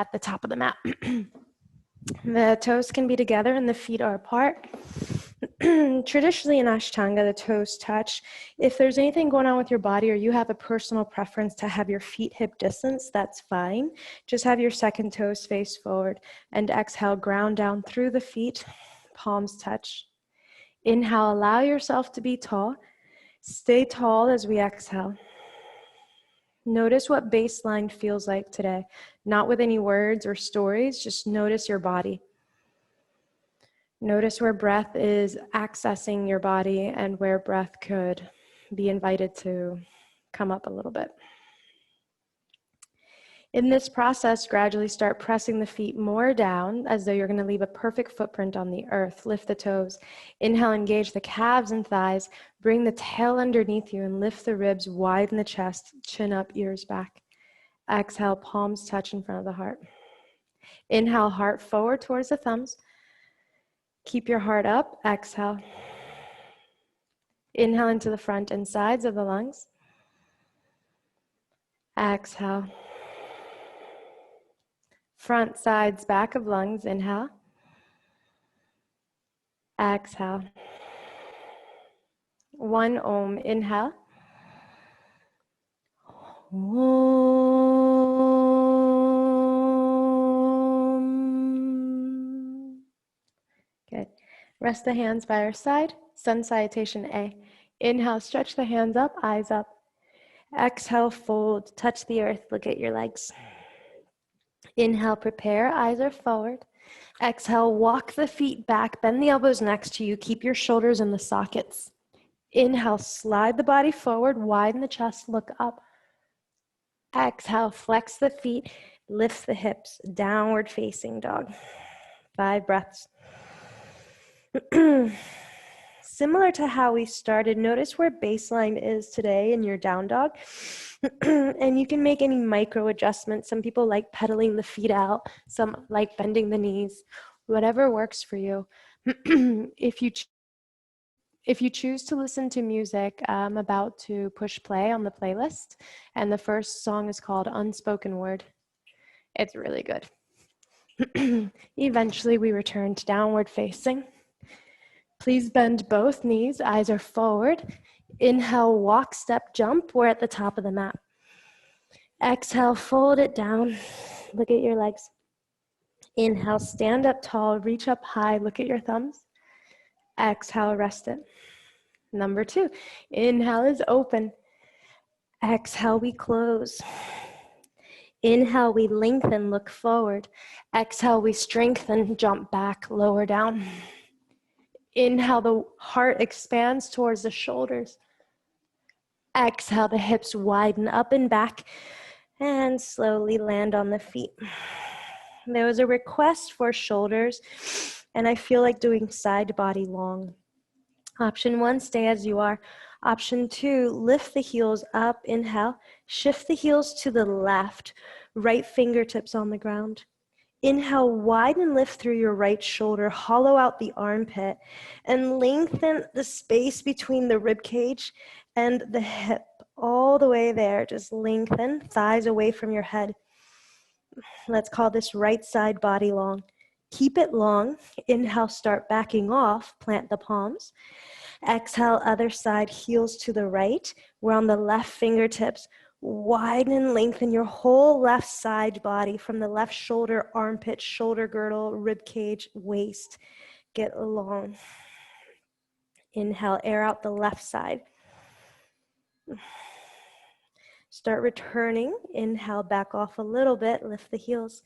at the top of the mat. The toes can be together and the feet are apart. Traditionally in Ashtanga, the toes touch. If there's anything going on with your body or you have a personal preference to have your feet hip distance, that's fine. Just have your second toes face forward and exhale, ground down through the feet, palms touch. Inhale, allow yourself to be tall. Stay tall as we exhale. Notice what baseline feels like today. Not with any words or stories, just notice your body. Notice where breath is accessing your body and where breath could be invited to come up a little bit. In this process, gradually start pressing the feet more down as though you're going to leave a perfect footprint on the earth. Lift the toes. Inhale, engage the calves and thighs. Bring the tail underneath you and lift the ribs, widen the chest, chin up, ears back. Exhale, palms touch in front of the heart. Inhale, heart forward towards the thumbs. Keep your heart up. Exhale. Inhale into the front and sides of the lungs. Exhale. Front, sides, back of lungs. Inhale. Exhale. One Om. Inhale. Om. Good. Rest the hands by our side. Sun salutation A. Inhale, stretch the hands up, eyes up. Exhale, fold, touch the earth, look at your legs. Inhale, prepare, eyes are forward. Exhale, walk the feet back, bend the elbows next to you, keep your shoulders in the sockets. Inhale, slide the body forward, widen the chest, look up. Exhale, flex the feet, lift the hips, downward facing dog. 5 breaths. Similar to how we started, notice where baseline is today in your down dog. And you can make any micro adjustments. Some people like pedaling the feet out. Some like bending the knees. Whatever works for you. If you choose to listen to music, I'm about to push play on the playlist. And the first song is called Unspoken Word. It's really good. Eventually, we return to downward facing. Please bend both knees, eyes are forward. Inhale, walk, step, jump. We're at the top of the mat. Exhale, fold it down. Look at your legs. Inhale, stand up tall, reach up high, look at your thumbs. Exhale, rest it. Number 2, inhale is open. Exhale, we close. Inhale, we lengthen, look forward. Exhale, we strengthen, jump back, lower down. Inhale, the heart expands towards the shoulders. Exhale, the hips widen up and back and slowly land on the feet. There was a request for shoulders, and I feel like doing side body long. Option 1, stay as you are. Option 2, lift the heels up, inhale, shift the heels to the left, right fingertips on the ground. Inhale, widen, lift through your right shoulder, hollow out the armpit, and lengthen the space between the rib cage and the hip, all the way there. Just lengthen, thighs away from your head. Let's call this right side body long. Keep it long. Inhale, start backing off, plant the palms. Exhale, other side, heels to the right. We're on the left fingertips. Widen and lengthen your whole left side body from the left shoulder, armpit, shoulder girdle, rib cage, waist. Get long. Inhale, air out the left side. Start returning. Inhale, back off a little bit, lift the heels.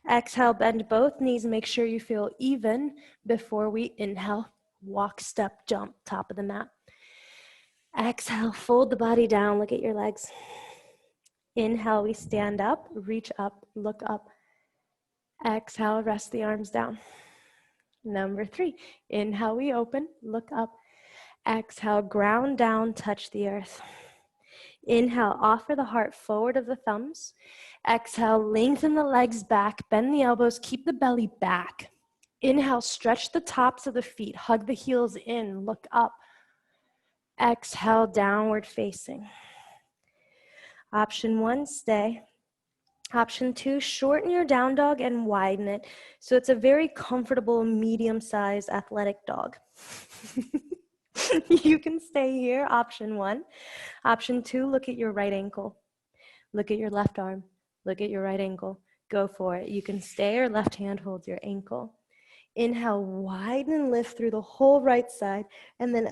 Exhale, bend both knees, make sure you feel even before we inhale. Walk, step, jump, top of the mat. Exhale, fold the body down, look at your legs. Inhale, we stand up, reach up, look up. Exhale, rest the arms down. Number 3, inhale, we open, look up. Exhale, ground down, touch the earth. Inhale, offer the heart forward of the thumbs. Exhale, lengthen the legs back, bend the elbows, keep the belly back. Inhale, stretch the tops of the feet, hug the heels in, look up. Exhale, downward facing. Option 1, stay. Option 2, shorten your down dog and widen it. So it's a very comfortable, medium-sized athletic dog. You can stay here, option 1. Option 2, look at your right ankle. Look at your left arm. Look at your right ankle. Go for it. You can stay or left hand holds your ankle. Inhale, widen and lift through the whole right side, and then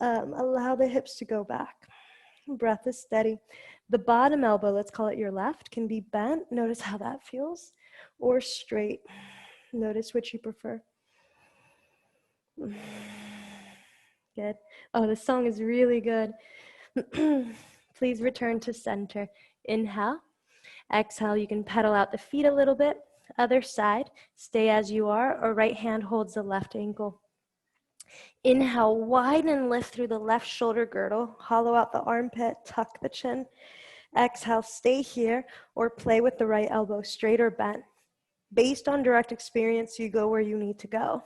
allow the hips to go back. Breath is steady. The bottom elbow, let's call it your left, can be bent. Notice how that feels. Or straight. Notice which you prefer. Good. Oh, this song is really good. Please return to center. Inhale. Exhale, you can pedal out the feet a little bit. Other side, stay as you are, or right hand holds the left ankle. Inhale, widen and lift through the left shoulder girdle. Hollow out the armpit, tuck the chin. Exhale, stay here, or play with the right elbow, straight or bent. Based on direct experience, you go where you need to go.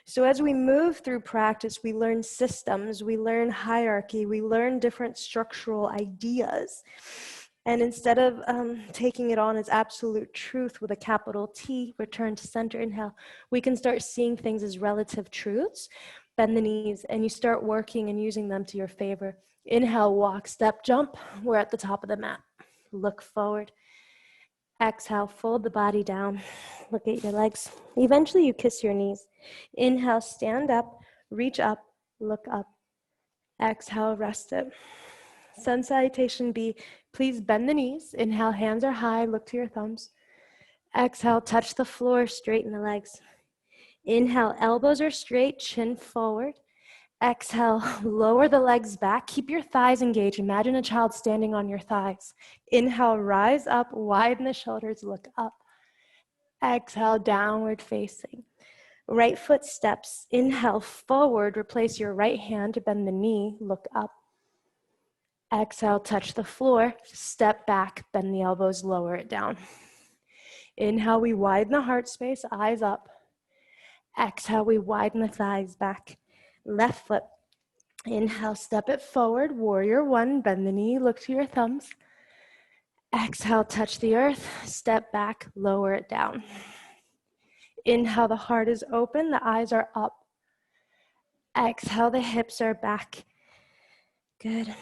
So as we move through practice, we learn systems, we learn hierarchy, we learn different structural ideas. And instead of taking it on as absolute truth with a capital T, return to center, inhale, we can start seeing things as relative truths. Bend the knees, and you start working and using them to your favor. Inhale, walk, step, jump. We're at the top of the mat. Look forward. Exhale, fold the body down. Look at your legs. Eventually, you kiss your knees. Inhale, stand up, reach up, look up. Exhale, rest it. Sun salutation B, please bend the knees. Inhale, hands are high, look to your thumbs. Exhale, touch the floor, straighten the legs. Inhale, elbows are straight, chin forward. Exhale, lower the legs back. Keep your thighs engaged. Imagine a child standing on your thighs. Inhale, rise up, widen the shoulders, look up. Exhale, downward facing. Right foot steps. Inhale, forward, replace your right hand to bend the knee, look up. Exhale, touch the floor, step back, bend the elbows, lower it down. Inhale, we widen the heart space, eyes up. Exhale, we widen the thighs back. Left foot. Inhale, step it forward, warrior 1, bend the knee, look to your thumbs. Exhale, touch the earth, step back, lower it down. Inhale, the heart is open, the eyes are up. Exhale, the hips are back. Good.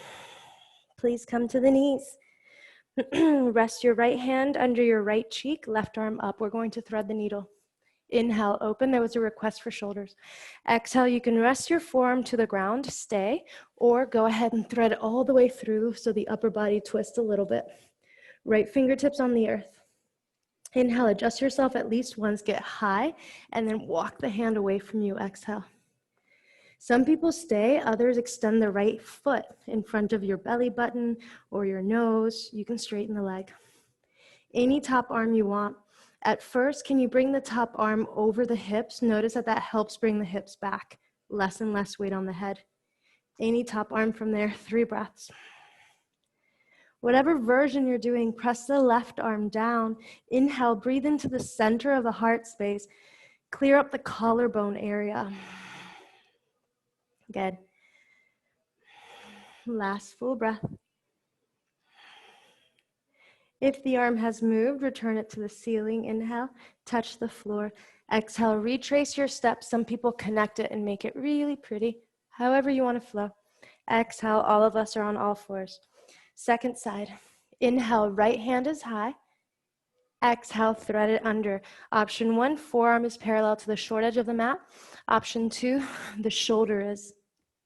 Please come to the knees. Rest your right hand under your right cheek, left arm up. We're going to thread the needle. Inhale, open. There was a request for shoulders. Exhale, you can rest your forearm to the ground, stay, or go ahead and thread it all the way through so the upper body twists a little bit. Right fingertips on the earth. Inhale, adjust yourself at least once, get high, and then walk the hand away from you. Exhale. Some people stay, others extend the right foot in front of your belly button or your nose. You can straighten the leg. Any top arm you want. At first, can you bring the top arm over the hips? Notice that that helps bring the hips back. Less and less weight on the head. Any top arm from there, 3 breaths. Whatever version you're doing, press the left arm down. Inhale, breathe into the center of the heart space. Clear up the collarbone area. Good. Last full breath. If the arm has moved, return it to the ceiling. Inhale, touch the floor. Exhale, retrace your steps. Some people connect it and make it really pretty. However you want to flow. Exhale, all of us are on all fours. Second side. Inhale, right hand is high. Exhale, thread it under. Option 1, forearm is parallel to the short edge of the mat. Option 2, the shoulder is.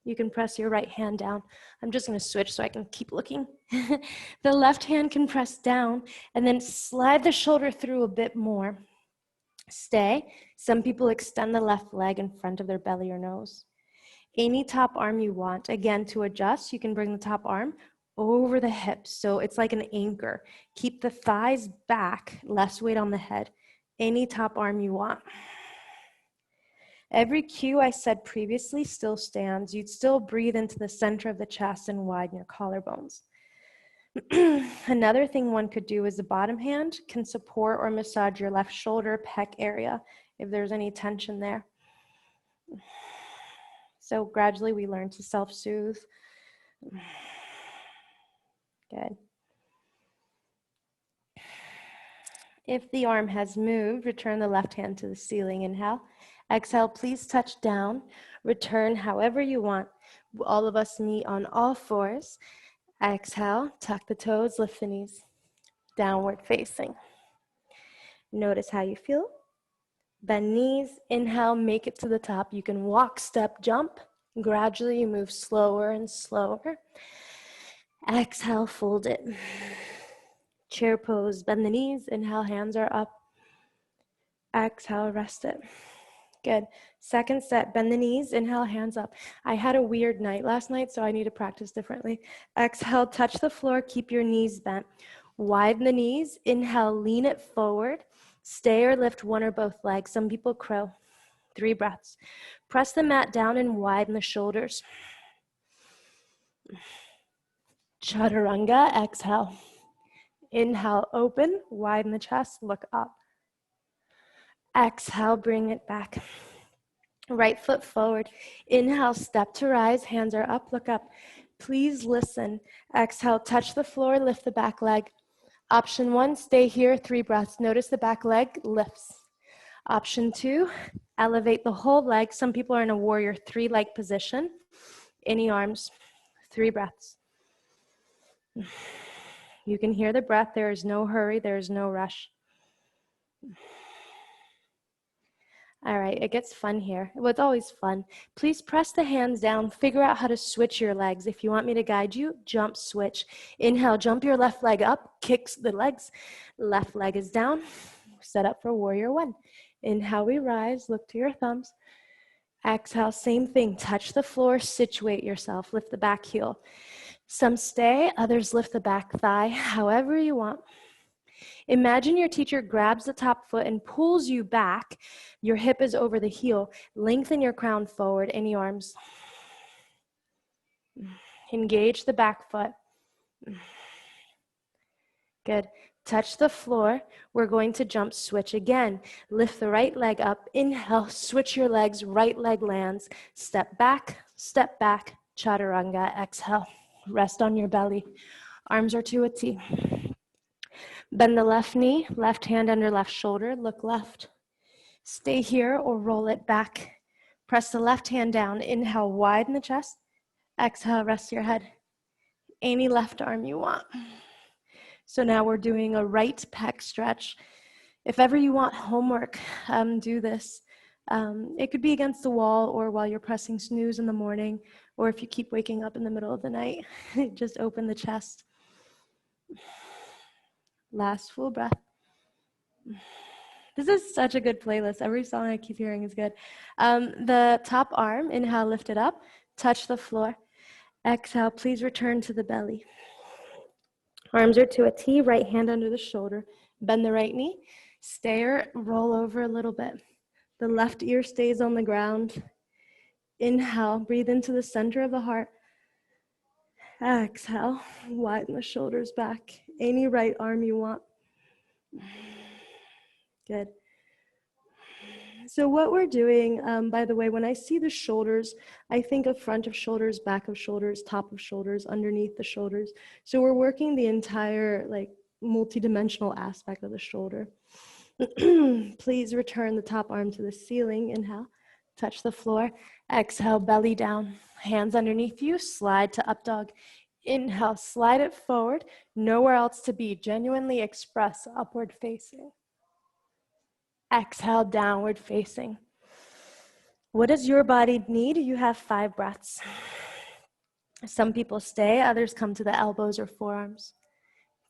You can press your right hand down. I'm just going to switch so I can keep looking. The left hand can press down and then slide the shoulder through a bit more. Stay. Some people extend the left leg in front of their belly or nose. Any top arm you want. Again, to adjust, you can bring the top arm over the hips. So it's like an anchor. Keep the thighs back, less weight on the head. Any top arm you want. Every cue I said previously still stands. You'd still breathe into the center of the chest and widen your collarbones. Another thing one could do is the bottom hand can support or massage your left shoulder, pec area, if there's any tension there. So gradually we learn to self-soothe. Good. If the arm has moved, return the left hand to the ceiling. Inhale. Exhale, please touch down. Return however you want. All of us meet on all fours. Exhale, tuck the toes, lift the knees. Downward facing. Notice how you feel. Bend knees. Inhale, make it to the top. You can walk, step, jump. Gradually, you move slower and slower. Exhale, fold it. Chair pose, bend the knees. Inhale, hands are up. Exhale, rest it. Good. Second set, bend the knees. Inhale, hands up. I had a weird night last night, so I need to practice differently. Exhale, touch the floor. Keep your knees bent. Widen the knees. Inhale, lean it forward. Stay or lift one or both legs. Some people crow. 3 breaths. Press the mat down and widen the shoulders. Chaturanga, exhale. Inhale, open, widen the chest, look up. Exhale, bring it back. Right foot forward. Inhale, step to rise, hands are up, look up. Please listen. Exhale, touch the floor, lift the back leg. Option 1, stay here, 3 breaths. Notice the back leg lifts. Option 2, elevate the whole leg. Some people are in a warrior 3-leg position. Any arms, 3 breaths. You can hear the breath. There is no hurry. There is no rush. All right, it gets fun here. Well, it's always fun. Please press the hands down. Figure out how to switch your legs. If you want me to guide you, jump, switch. Inhale, jump your left leg up, kicks the legs. Left leg is down. Set up for warrior 1. Inhale, we rise. Look to your thumbs. Exhale, same thing. Touch the floor, situate yourself. Lift the back heel. Some stay, others lift the back thigh, however you want. Imagine your teacher grabs the top foot and pulls you back. Your hip is over the heel. Lengthen your crown forward. Any arms. Engage the back foot. Good. Touch the floor. We're going to jump switch again. Lift the right leg up. Inhale, switch your legs. Right leg lands. Step back, chaturanga. Exhale. Rest on your belly. Arms are to a T. Bend the left knee, left hand under left shoulder, look left. Stay here or roll it back. Press the left hand down. Inhale, widen the chest. Exhale, rest your head. Any left arm you want. So now we're doing a right pec stretch. If ever you want homework, do this. It could be against the wall or while you're pressing snooze in the morning, or if you keep waking up in the middle of the night, just open the chest. Last full breath. This is such a good playlist. Every song I keep hearing is good. The top arm, inhale, lift it up, touch the floor. Exhale, please return to the belly. Arms are to a T, right hand under the shoulder. Bend the right knee. Stay or roll over a little bit. The left ear stays on the ground. Inhale, breathe into the center of the heart. Exhale, widen the shoulders back. Any right arm you want. Good. So what we're doing, by the way, when I see the shoulders, I think of front of shoulders, back of shoulders, top of shoulders, underneath the shoulders. So we're working the entire multidimensional aspect of the shoulder. Please return the top arm to the ceiling. Inhale, touch the floor. Exhale, belly down. Hands underneath you, slide to up dog. Inhale, slide it forward. Nowhere else to be. Genuinely express upward facing. Exhale, downward facing. What does your body need? You have 5 breaths. Some people stay, others come to the elbows or forearms.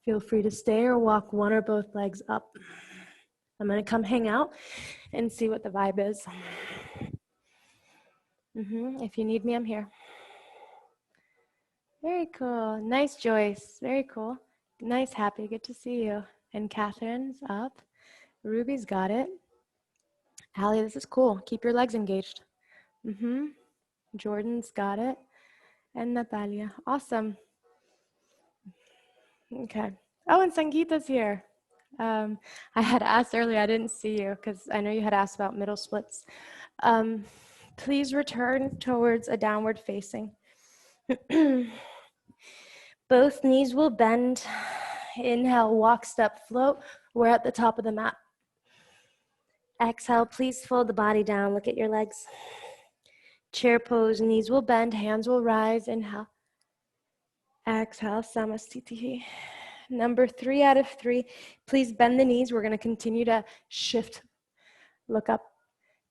Feel free to stay or walk one or both legs up. I'm going to come hang out and see what the vibe is. If you need me, I'm here. Very cool. Nice, Joyce. Very cool. Nice, Happy. Good to see you. And Catherine's up. Ruby's got it. Allie, this is cool. Keep your legs engaged. Jordan's got it. And Natalia. Awesome. Okay. Oh, and Sangeeta's here. I had asked earlier, I didn't see you because I know you had asked about middle splits. Please return towards a downward facing. Both knees will bend. Inhale, walk, step, float. We're at the top of the mat. Exhale, please fold the body down. Look at your legs. Chair pose, knees will bend, hands will rise. Inhale. Exhale, Samasthiti. Number 3 out of 3. Please bend the knees. We're going to continue to shift. Look up.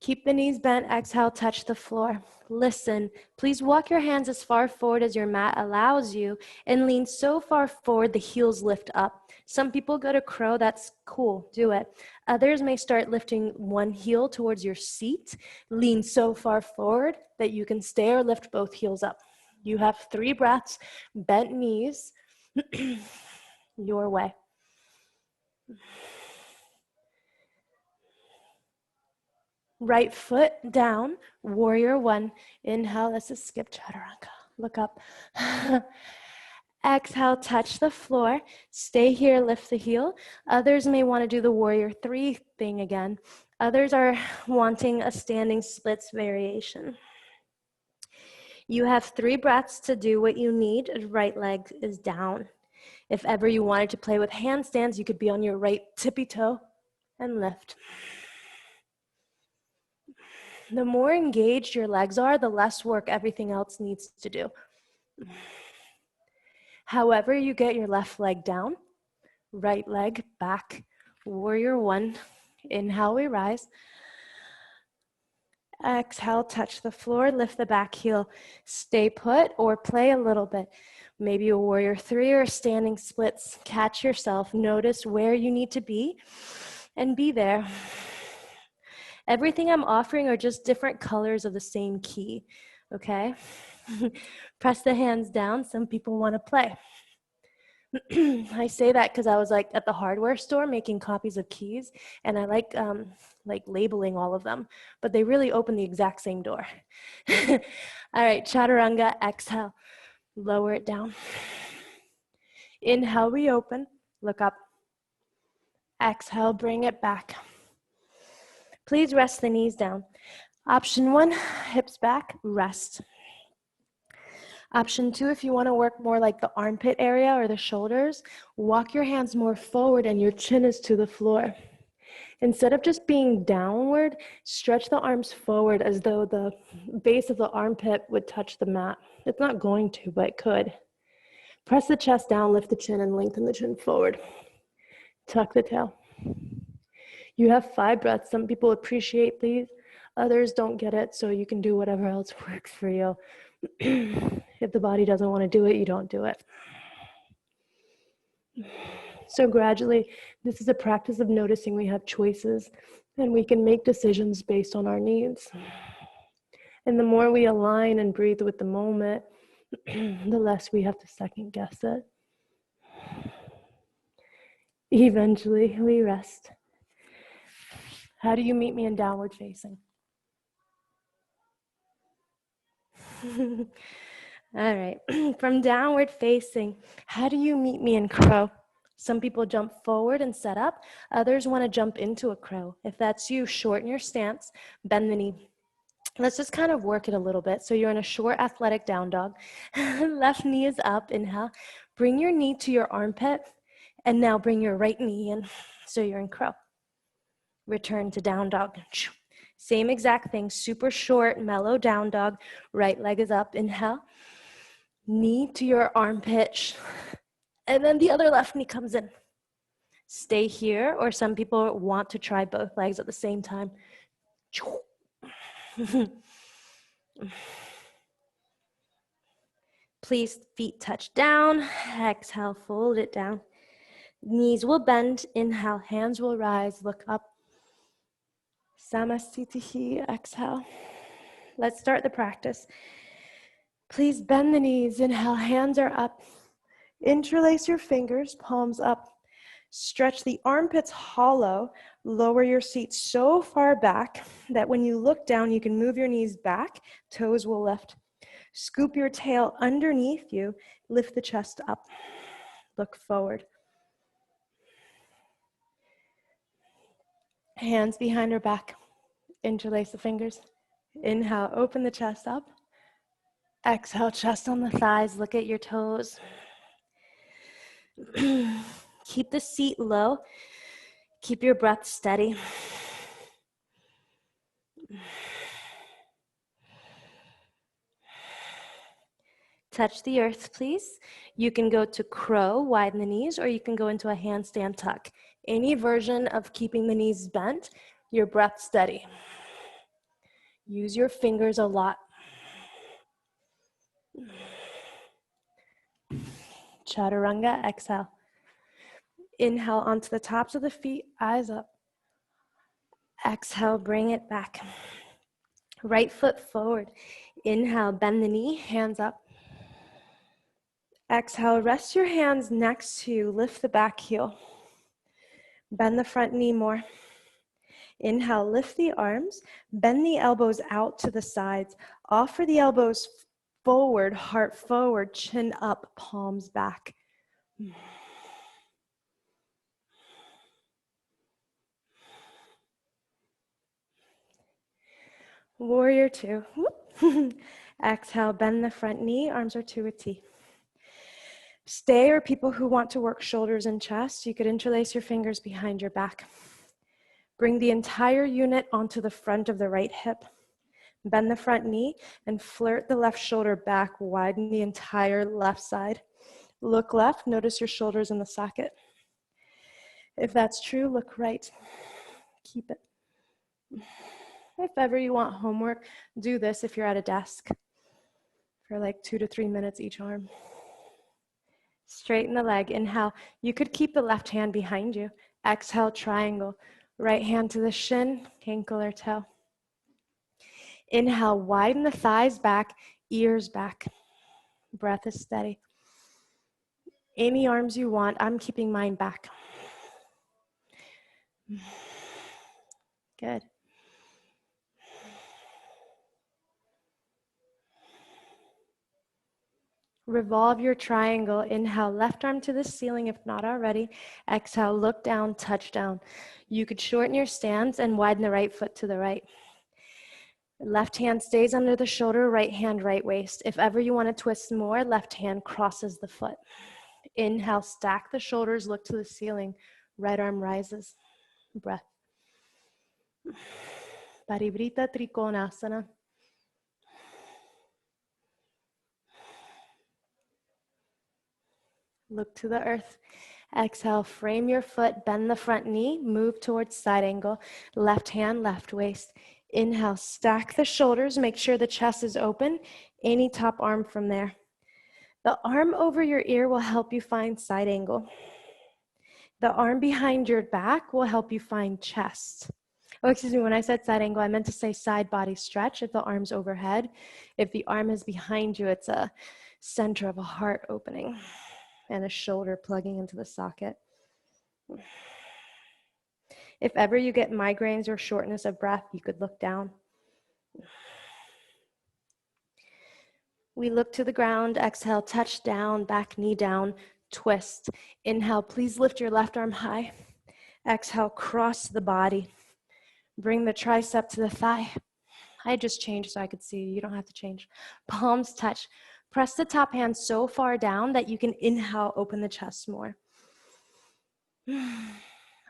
Keep the knees bent. Exhale, touch the floor. Listen. Please walk your hands as far forward as your mat allows you and lean so far forward the heels lift up. Some people go to crow. That's cool. Do it. Others may start lifting one heel towards your seat. Lean so far forward that you can stay or lift both heels up. You have 3 breaths, bent knees, your way. Right foot down, warrior 1. Inhale, let's just skip chaturanga. Look up. Exhale, touch the floor. Stay here, lift the heel. Others may want to do the warrior 3 thing again. Others are wanting a standing splits variation. You have 3 breaths to do what you need. Right leg is down. If ever you wanted to play with handstands, you could be on your right tippy toe and lift. The more engaged your legs are, the less work everything else needs to do. However you get your left leg down, right leg back, warrior 1. Inhale, we rise. Exhale, touch the floor, lift the back heel. Stay put or play a little bit. Maybe a warrior 3 or standing splits. Catch yourself, notice where you need to be and be there. Everything I'm offering are just different colors of the same key, okay? Press the hands down. Some people want to play. I say that because I was like at the hardware store making copies of keys, and I like labeling all of them, but they really open the exact same door. All right, chaturanga, exhale, lower it down. Inhale, we open, look up. Exhale, bring it back. Please rest the knees down. Option 1, hips back, rest. Option 2, if you want to work more like the armpit area or the shoulders, walk your hands more forward and your chin is to the floor. Instead of just being downward, stretch the arms forward as though the base of the armpit would touch the mat. It's not going to, but it could. Press the chest down, lift the chin, and lengthen the chin forward. Tuck the tail. You have 5 breaths. Some people appreciate these. Others don't get it, so you can do whatever else works for you. If the body doesn't want to do it, you don't do it. So gradually, this is a practice of noticing we have choices and we can make decisions based on our needs. And the more we align and breathe with the moment, the less we have to second guess it. Eventually, we rest. How do you meet me in downward facing? All right, from downward facing, how do you meet me in crow? Some people jump forward and set up. Others want to jump into a crow. If that's you, shorten your stance, bend the knee. Let's just kind of work it a little bit. So you're in a short athletic down dog. Left knee is up, inhale. Bring your knee to your armpit, and now bring your right knee in. So you're in crow. Return to down dog. Same exact thing, super short, mellow down dog. Right leg is up, inhale. Knee to your armpit, and then the other left knee comes in. Stay here, or some people want to try both legs at the same time. Please, feet touch down. Exhale, fold it down. Knees will bend. Inhale, hands will rise. Look up. Samasthiti, exhale. Let's start the practice. Please bend the knees. Inhale, hands are up. Interlace your fingers, palms up. Stretch the armpits hollow. Lower your seat so far back that when you look down, you can move your knees back. Toes will lift. Scoop your tail underneath you. Lift the chest up. Look forward. Hands behind our back. Interlace the fingers. Inhale, open the chest up. Exhale, chest on the thighs. Look at your toes. Keep the seat low. Keep your breath steady. Touch the earth, please. You can go to crow, widen the knees, or you can go into a handstand tuck. Any version of keeping the knees bent, your breath steady. Use your fingers a lot. Chaturanga, exhale. Inhale onto the tops of the feet, eyes up. Exhale, bring it back. Right foot forward. Inhale, bend the knee, hands up. Exhale, rest your hands next to you, lift the back heel. Bend the front knee more. Inhale, lift the arms, bend the elbows out to the sides. Offer the elbows forward, heart forward, chin up, palms back. Warrior two. Exhale, bend the front knee, arms are to a T. Stay are people who want to work shoulders and chest. You could interlace your fingers behind your back. Bring the entire unit onto the front of the right hip. Bend the front knee and flirt the left shoulder back, widen the entire left side. Look left, notice your shoulders in the socket. If that's true, look right. Keep it. If ever you want homework, do this if you're at a desk for like 2 to 3 minutes each arm. Straighten the leg, inhale. You could keep the left hand behind you. Exhale, triangle. Right hand to the shin, ankle or toe. Inhale, widen the thighs back, ears back. Breath is steady. Any arms you want, I'm keeping mine back. Good. Revolve your triangle. Inhale, left arm to the ceiling if not already. Exhale, look down, touch down. You could shorten your stance and widen the right foot to the right. Left hand stays under the shoulder, right hand, right waist. If ever you want to twist more, left hand crosses the foot. Inhale, stack the shoulders, look to the ceiling. Right arm rises. Breath. Parivrita Trikonasana. Look to the earth. Exhale, frame your foot, bend the front knee, move towards side angle. Left hand, left waist. Inhale, stack the shoulders, make sure the chest is open. Any top arm from there. The arm over your ear will help you find side angle. The arm behind your back will help you find chest. Oh, excuse me, when I said side angle, I meant to say side body stretch if the arm's overhead. If the arm is behind you, it's a center of a heart opening and a shoulder plugging into the socket. If ever you get migraines or shortness of breath, you could look down. We look to the ground, exhale, touch down, back knee down, twist. Inhale, please lift your left arm high. Exhale, cross the body. Bring the tricep to the thigh. I just changed so I could see you. You don't have to change. Palms touch. Press the top hand so far down that you can inhale, open the chest more.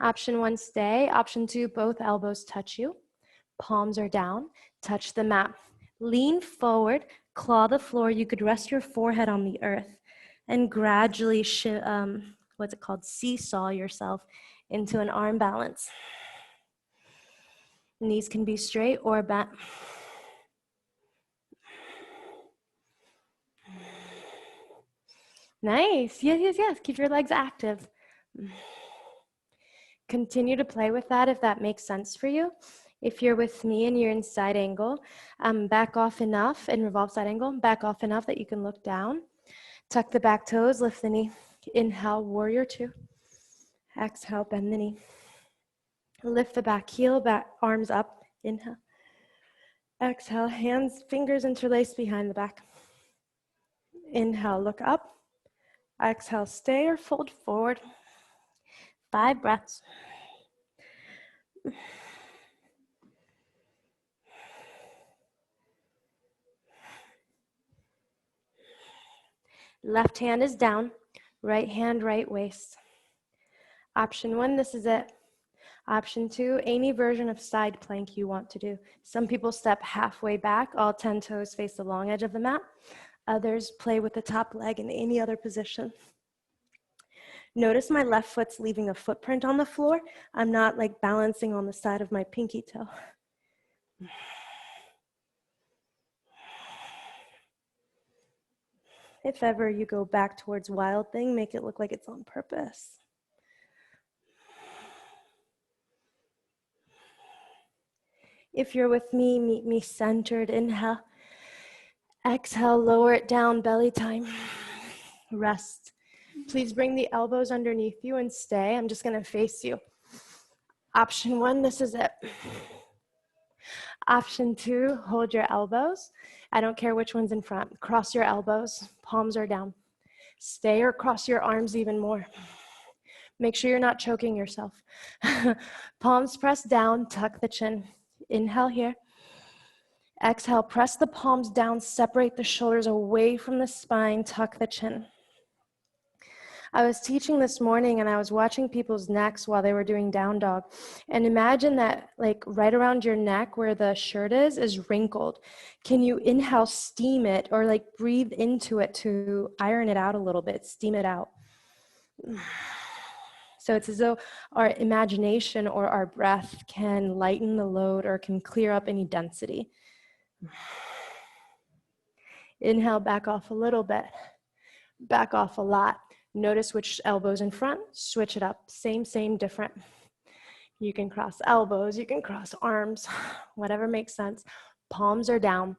Option one, stay. Option two, both elbows touch you. Palms are down. Touch the mat. Lean forward, claw the floor. You could rest your forehead on the earth and gradually, seesaw yourself into an arm balance. Knees can be straight or bent. Nice. Yes. Keep your legs active. Continue to play with that if that makes sense for you. If you're with me and you're in side angle, back off enough and revolve side angle, back off enough that you can look down. Tuck the back toes, lift the knee. Inhale, warrior two. Exhale, bend the knee. Lift the back heel, back arms up. Inhale. Exhale, hands, fingers interlaced behind the back. Inhale, look up. Exhale, stay or fold forward. 5 breaths. Left hand is down, right hand, right waist. Option one, this is it. Option 2, any version of side plank you want to do. Some people step halfway back, all 10 toes face the long edge of the mat. Others play with the top leg in any other position. Notice my left foot's leaving a footprint on the floor. I'm not like balancing on the side of my pinky toe. If ever you go back towards wild thing, make it look like it's on purpose. If you're with me, meet me centered. Inhale. Exhale, lower it down, belly time. Rest. Please bring the elbows underneath you and stay. I'm just gonna face you. Option 1, this is it. Option 2, hold your elbows. I don't care which one's in front. Cross your elbows, palms are down. Stay or cross your arms even more. Make sure you're not choking yourself. Palms press down, tuck the chin. Inhale here. Exhale, press the palms down, separate the shoulders away from the spine, tuck the chin. I was teaching this morning and I was watching people's necks while they were doing down dog. And imagine that like right around your neck where the shirt is wrinkled. Can you inhale, steam it, or like breathe into it to iron it out a little bit, steam it out? So it's as though our imagination or our breath can lighten the load or can clear up any density. Inhale, back off a little bit, back off a lot. Notice which elbow's in front, switch it up. Same, different. You can cross elbows, you can cross arms, whatever makes sense. Palms are down.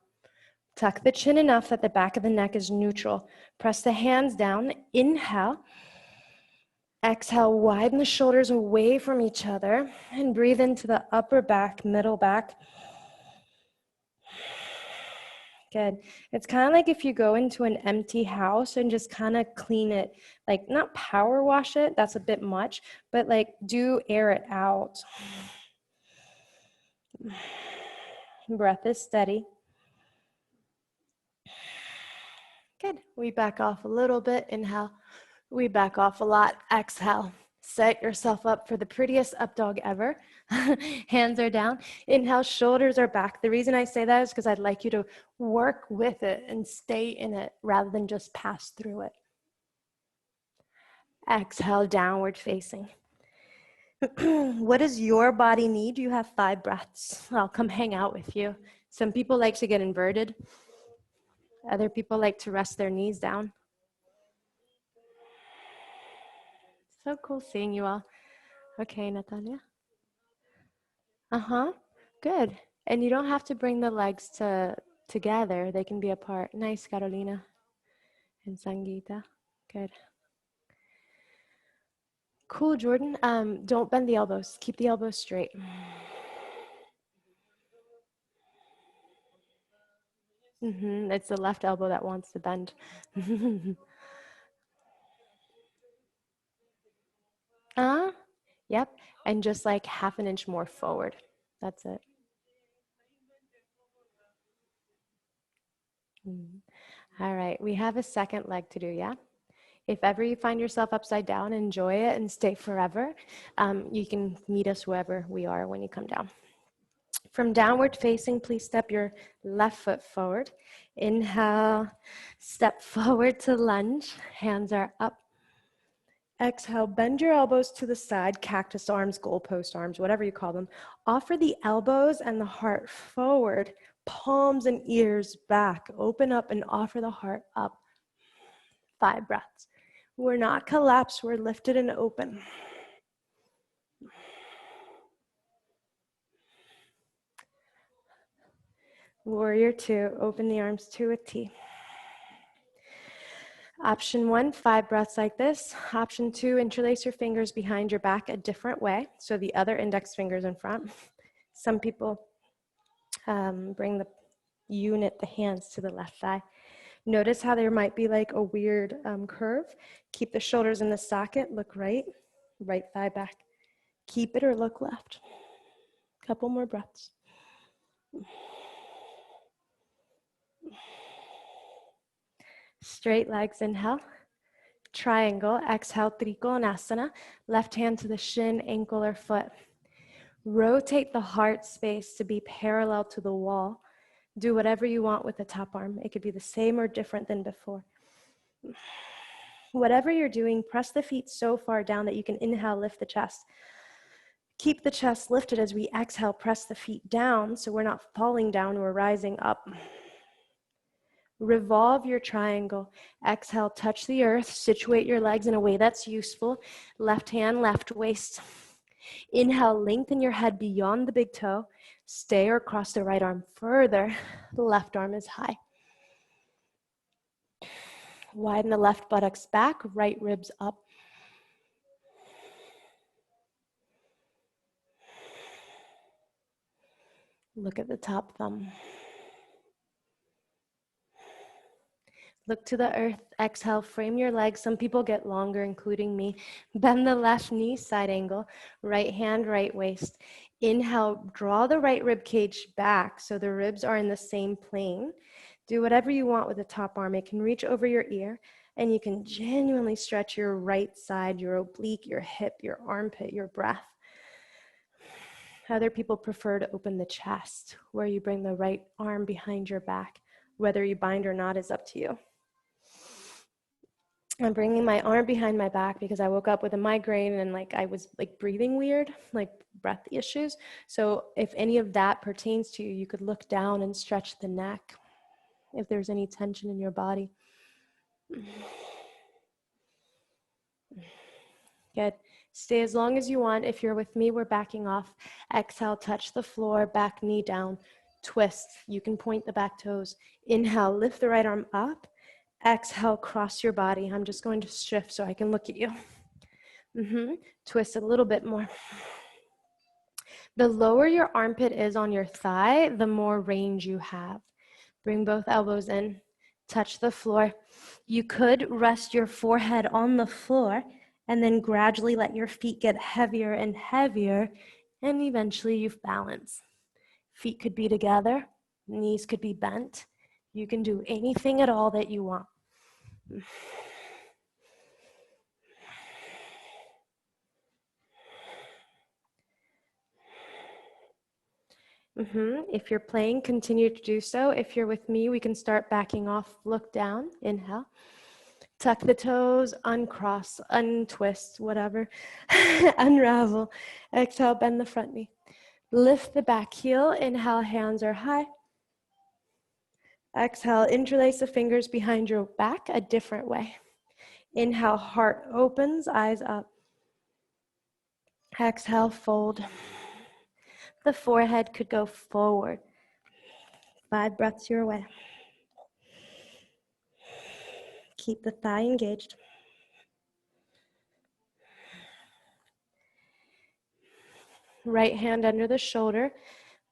Tuck the chin enough that the back of the neck is neutral. Press the hands down, inhale. Exhale, widen the shoulders away from each other and breathe into the upper back, middle back. Good. It's kind of like if you go into an empty house and just kind of clean it, like not power wash it, that's a bit much, but like do air it out. Breath is steady. Good. We back off a little bit. Inhale. We back off a lot. Exhale. Set yourself up for the prettiest up dog ever. Hands are down. Inhale, shoulders are back. The reason I say that is because I'd like you to work with it and stay in it rather than just pass through it. Exhale, downward facing. What does your body need? You have 5 breaths. I'll come hang out with you. Some people like to get inverted. Other people like to rest their knees down. So cool seeing you all. Okay, Natalia. Good. And you don't have to bring the legs together. They can be apart. Nice, Carolina and Sangeeta. Good. Cool, Jordan. Don't bend the elbows. Keep the elbows straight. It's the left elbow that wants to bend. Yep. And just like half an inch more forward. That's it. All right. We have a second leg to do, yeah? If ever you find yourself upside down, enjoy it and stay forever. You can meet us wherever we are when you come down. From downward facing, please step your left foot forward. Inhale, step forward to lunge. Hands are up. Exhale, bend your elbows to the side, cactus arms, goalpost arms, whatever you call them. Offer the elbows and the heart forward, palms and ears back. Open up and offer the heart up. 5 breaths. We're not collapsed, we're lifted and open. Warrior 2, open the arms to a T. Option 1, 5 breaths like this. Option 2, interlace your fingers behind your back a different way, so the other index fingers in front. Some people bring the hands to the left thigh. Notice how there might be like a weird curve. Keep the shoulders in the socket, look right thigh back. Keep it or look left. Couple more breaths. Straight legs, inhale. Triangle, exhale, Trikonasana. Left hand to the shin, ankle, or foot. Rotate the heart space to be parallel to the wall. Do whatever you want with the top arm. It could be the same or different than before. Whatever you're doing, press the feet so far down that you can inhale, lift the chest. Keep the chest lifted as we exhale, press the feet down so we're not falling down, we're rising up. Revolve your triangle. Exhale, touch the earth, situate your legs in a way that's useful. Left hand, left waist. Inhale, lengthen your head beyond the big toe. Stay or cross the right arm further. The left arm is high. Widen the left buttocks back, right ribs up. Look at the top thumb. Look to the earth. Exhale, frame your legs. Some people get longer, including me. Bend the left knee, side angle. Right hand, right waist. Inhale, draw the right rib cage back so the ribs are in the same plane. Do whatever you want with the top arm. It can reach over your ear, and you can genuinely stretch your right side, your oblique, your hip, your armpit, your breath. Other people prefer to open the chest, where you bring the right arm behind your back. Whether you bind or not is up to you. I'm bringing my arm behind my back because I woke up with a migraine and I was breathing weird, breath issues. So if any of that pertains to you, you could look down and stretch the neck if there's any tension in your body. Good. Stay as long as you want. If you're with me, we're backing off. Exhale, touch the floor, back knee down. Twist. You can point the back toes. Inhale, lift the right arm up. Exhale, cross your body. I'm just going to shift so I can look at you. Twist a little bit more. The lower your armpit is on your thigh, the more range you have. Bring both elbows in. Touch the floor. You could rest your forehead on the floor and then gradually let your feet get heavier and heavier, and eventually you balance. Feet could be together, knees could be bent. You can do anything at all that you want. If you're playing, continue to do so. If you're with me, we can start backing off. Look down, inhale. Tuck the toes, uncross, untwist, whatever. Unravel. Exhale, bend the front knee. Lift the back heel. Inhale, hands are high. Exhale, interlace the fingers behind your back a different way. Inhale, heart opens, eyes up. Exhale, fold. The forehead could go forward. 5 breaths your way. Keep the thigh engaged. Right hand under the shoulder.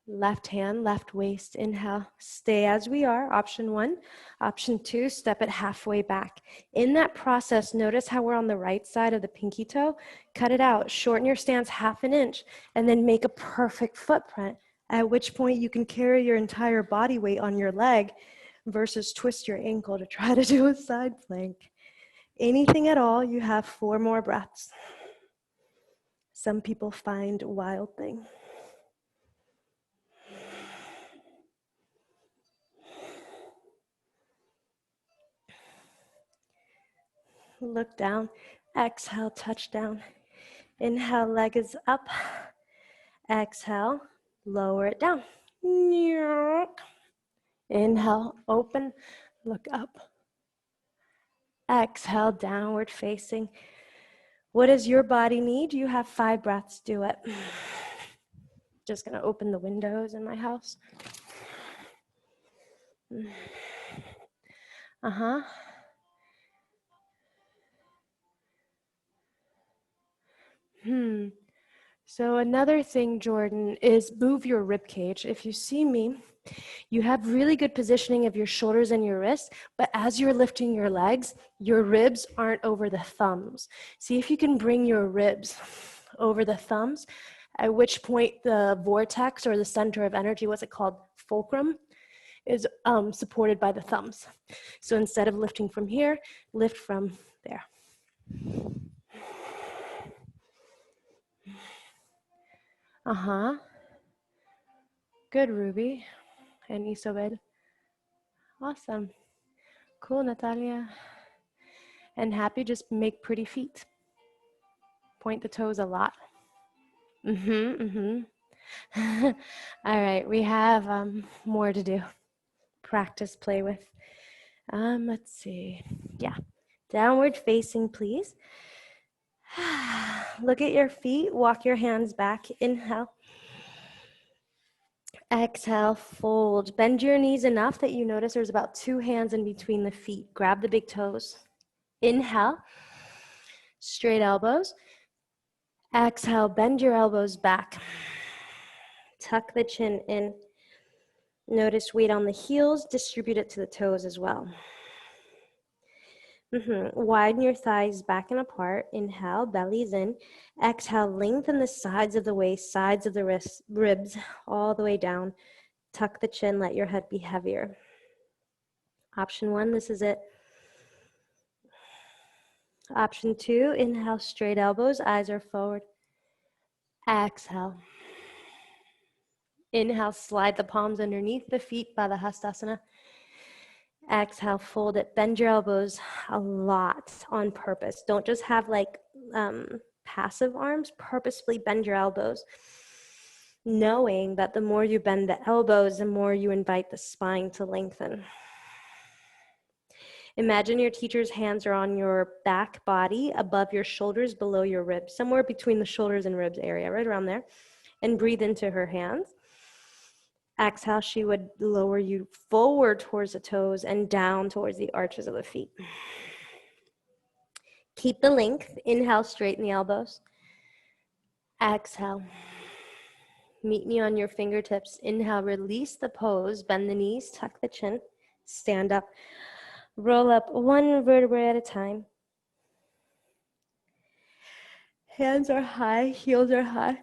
Left hand, left waist. Inhale, stay as we are. Option 1. Option 2, step it halfway back. In that process, notice how we're on the right side of the pinky toe. Cut it out. Shorten your stance 1/2 inch and then make a perfect footprint, at which point you can carry your entire body weight on your leg versus twist your ankle to try to do a side plank. Anything at all, you have 4 more breaths. Some people find wild thing. Look down, exhale, touch down. Inhale, leg is up. Exhale, lower it down. Inhale, open, look up. Exhale, downward facing. What does your body need? You have 5 breaths, do it. Just gonna open the windows in my house. So another thing, Jordan, is move your rib cage. If you see me, you have really good positioning of your shoulders and your wrists, but as you're lifting your legs, your ribs aren't over the thumbs. See if you can bring your ribs over the thumbs, at which point the vortex or the center of energy, what's it called, fulcrum, is supported by the thumbs. So instead of lifting from here, lift from there. Uh-huh. Good, Ruby and Isobel. Awesome. Cool, Natalia. And happy, just make pretty feet. Point the toes a lot. All right, we have more to do. Practice, play with. Let's see. Yeah. Downward facing, please. Look at your feet. Walk your hands back. Inhale. Exhale, fold. Bend your knees enough that you notice there's about 2 hands in between the feet. Grab the big toes. Inhale. Straight elbows. Exhale, bend your elbows back. Tuck the chin in. Notice weight on the heels. Distribute it to the toes as well. Widen your thighs back and apart. Inhale, belly's in. Exhale, lengthen the sides of the waist, sides of the wrists, ribs, all the way down. Tuck the chin, let your head be heavier. Option 1, this is it. Option 2, inhale, straight elbows, eyes are forward. Exhale. Inhale, slide the palms underneath the feet, Baddha Hastasana. Exhale, fold it. Bend your elbows a lot on purpose. Don't just have like passive arms. Purposefully bend your elbows, knowing that the more you bend the elbows, the more you invite the spine to lengthen. Imagine your teacher's hands are on your back body, above your shoulders, below your ribs, somewhere between the shoulders and ribs area, right around there. And breathe into her hands. Exhale, she would lower you forward towards the toes and down towards the arches of the feet. Keep the length. Inhale, straighten the elbows. Exhale. Meet me on your fingertips. Inhale, release the pose. Bend the knees, tuck the chin. Stand up. Roll up one vertebrae at a time. Hands are high, heels are high.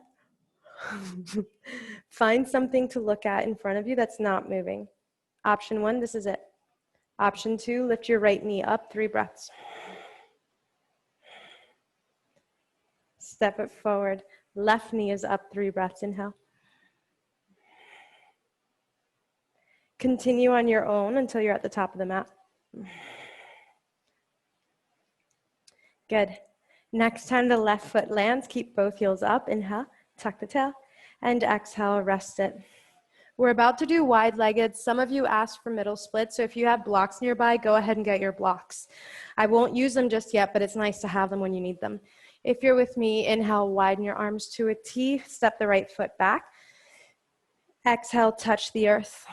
Find something to look at in front of you that's not moving. Option 1, this is it. Option 2, lift your right knee up, 3 breaths. Step it forward. Left knee is up, 3 breaths. Inhale. Continue on your own until you're at the top of the mat. Good. Next time the left foot lands, keep both heels up. Inhale, tuck the tail, and exhale, rest it. We're about to do wide-legged. Some of you asked for middle split, so if you have blocks nearby, go ahead and get your blocks. I won't use them just yet, but it's nice to have them when you need them. If you're with me, inhale, widen your arms to a T, step the right foot back. Exhale, touch the earth.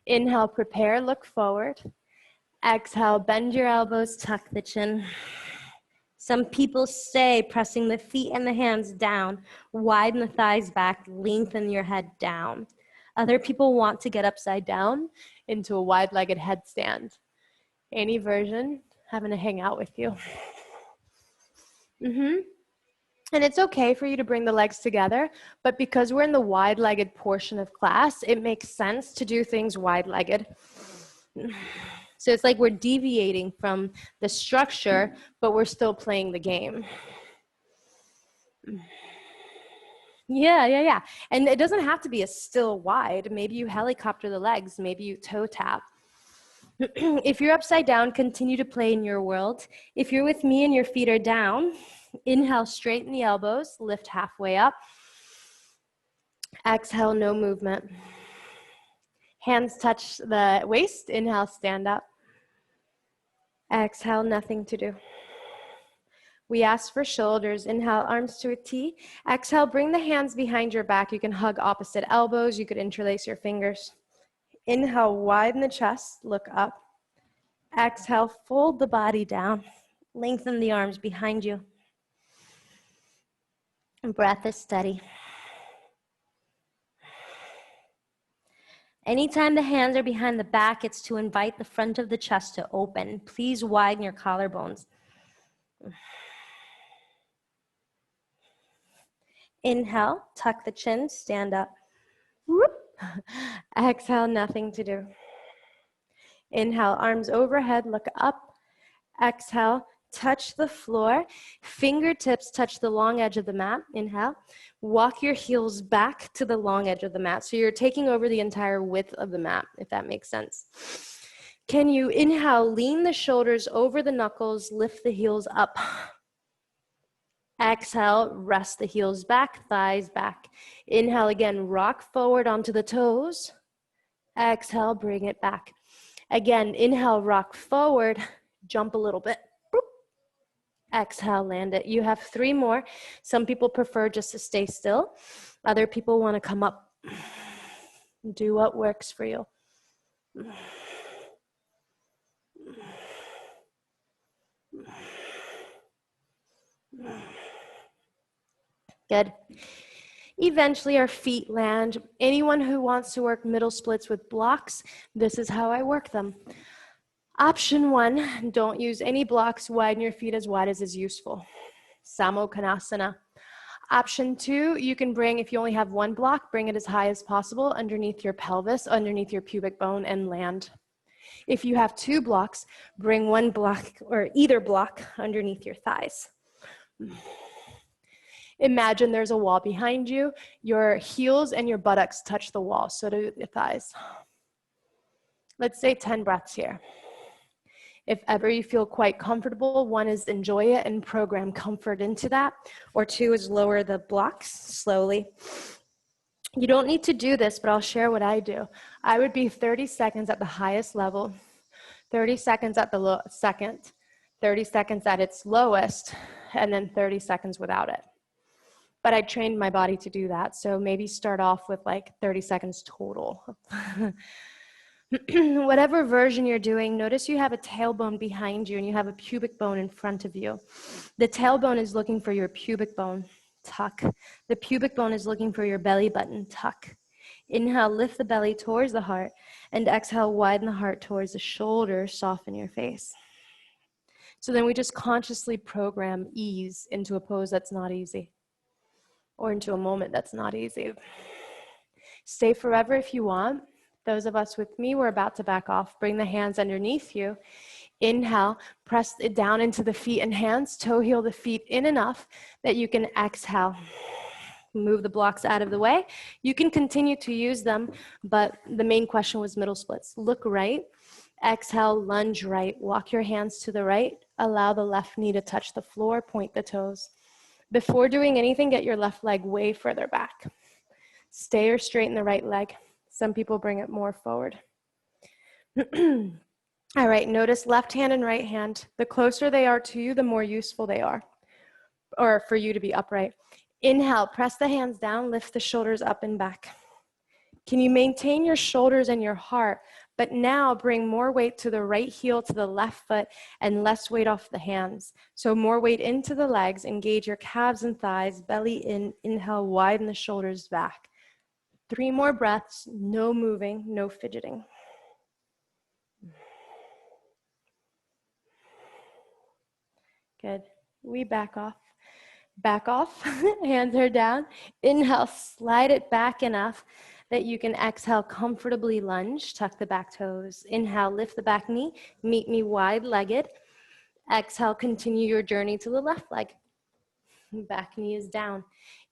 Inhale, prepare, look forward. Exhale, bend your elbows, tuck the chin. Some people stay pressing the feet and the hands down, widen the thighs back, lengthen your head down. Other people want to get upside down into a wide-legged headstand. Any version, having to hang out with you. And it's okay for you to bring the legs together, but because we're in the wide-legged portion of class, it makes sense to do things wide-legged. So it's like we're deviating from the structure, but we're still playing the game. Yeah. And it doesn't have to be a still wide. Maybe you helicopter the legs. Maybe you toe tap. If you're upside down, continue to play in your world. If you're with me and your feet are down, inhale, straighten the elbows, lift halfway up. Exhale, no movement. Hands touch the waist. Inhale, stand up. Exhale, nothing to do. We ask for shoulders. Inhale, arms to a T. Exhale, bring the hands behind your back. You can hug opposite elbows. You could interlace your fingers. Inhale, widen the chest, look up. Exhale, fold the body down. Lengthen the arms behind you. Breath is steady. Anytime the hands are behind the back, it's to invite the front of the chest to open. Please widen your collarbones. Inhale, tuck the chin, stand up. Whoop. Exhale, nothing to do. Inhale, arms overhead, look up. Exhale, touch the floor. Fingertips touch the long edge of the mat. Inhale. Walk your heels back to the long edge of the mat. So you're taking over the entire width of the mat, if that makes sense. Can you inhale, lean the shoulders over the knuckles, lift the heels up. Exhale, rest the heels back, thighs back. Inhale again, rock forward onto the toes. Exhale, bring it back. Again, inhale, rock forward, jump a little bit. Boop. Exhale, land it. You have 3 more. Some people prefer just to stay still. Other people want to come up. Do what works for you. Good. Eventually our feet land. Anyone who wants to work middle splits with blocks, this is how I work them. Option 1, don't use any blocks. Widen your feet as wide as is useful. Samokhanasana. Option 2, you can bring, if you only have 1 block, bring it as high as possible underneath your pelvis, underneath your pubic bone, and land. If you have 2 blocks, bring 1 block or either block underneath your thighs. Imagine there's a wall behind you. Your heels and your buttocks touch the wall, so do your thighs. Let's say 10 breaths here. If ever you feel quite comfortable, 1 is enjoy it and program comfort into that, or 2 is lower the blocks slowly. You don't need to do this, but I'll share what I do. I would be 30 seconds at the highest level, 30 seconds at the second, 30 seconds at its lowest, and then 30 seconds without it. But I trained my body to do that, so maybe start off with like 30 seconds total. Whatever version you're doing, notice you have a tailbone behind you and you have a pubic bone in front of you. The tailbone is looking for your pubic bone, tuck. The pubic bone is looking for your belly button, tuck. Inhale, lift the belly towards the heart, and exhale, widen the heart towards the shoulders, soften your face. So then we just consciously program ease into a pose that's not easy, or into a moment that's not easy. Stay forever if you want. Those of us with me, we're about to back off. Bring the hands underneath you. Inhale, press it down into the feet and hands. Toe heel the feet in enough that you can exhale. Move the blocks out of the way. You can continue to use them, but the main question was middle splits. Look right. Exhale, lunge right. Walk your hands to the right. Allow the left knee to touch the floor. Point the toes. Before doing anything, get your left leg way further back. Stay or straighten the right leg. Some people bring it more forward. All right, notice left hand and right hand. The closer they are to you, the more useful they are, or for you to be upright. Inhale, press the hands down, lift the shoulders up and back. Can you maintain your shoulders and your heart, but now bring more weight to the right heel, to the left foot, and less weight off the hands. So more weight into the legs, engage your calves and thighs, belly in, inhale, widen the shoulders back. 3 more breaths, no moving, no fidgeting. Good. We back off. Back off, hands are down. Inhale, slide it back enough that you can exhale, comfortably lunge, tuck the back toes. Inhale, lift the back knee, meet me wide-legged. Exhale, continue your journey to the left leg. Back knee is down.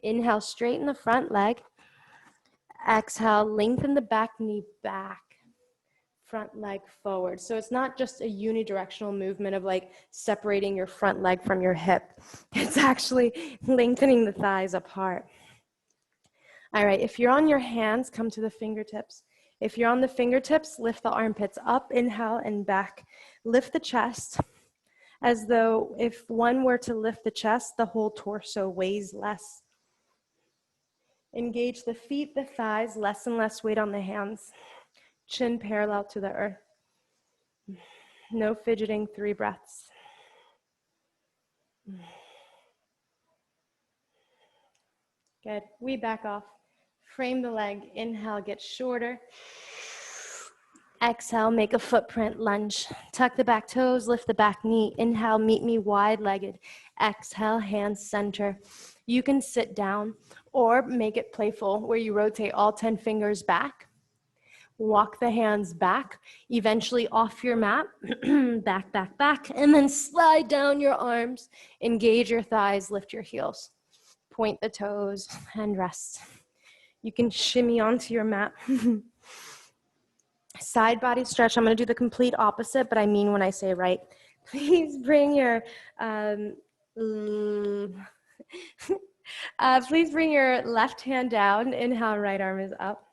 Inhale, straighten the front leg. Exhale, lengthen the back knee back. Front leg forward. So it's not just a unidirectional movement of like separating your front leg from your hip. It's actually lengthening the thighs apart. All right, if you're on your hands, come to the fingertips. If you're on the fingertips, lift the armpits up, inhale and back. Lift the chest as though if one were to lift the chest, the whole torso weighs less. Engage the feet, the thighs, less and less weight on the hands. Chin parallel to the earth. No fidgeting, 3 breaths. Good, we back off. Frame the leg, inhale, get shorter. Exhale, make a footprint lunge. Tuck the back toes, lift the back knee. Inhale, meet me wide-legged. Exhale, hands center. You can sit down or make it playful where you rotate all 10 fingers back. Walk the hands back, eventually off your mat, back, back, back, and then slide down your arms, engage your thighs, lift your heels, point the toes, and rest. You can shimmy onto your mat. Side body stretch, I'm gonna do the complete opposite, but I mean when I say right. Please bring your, please bring your left hand down, inhale, right arm is up.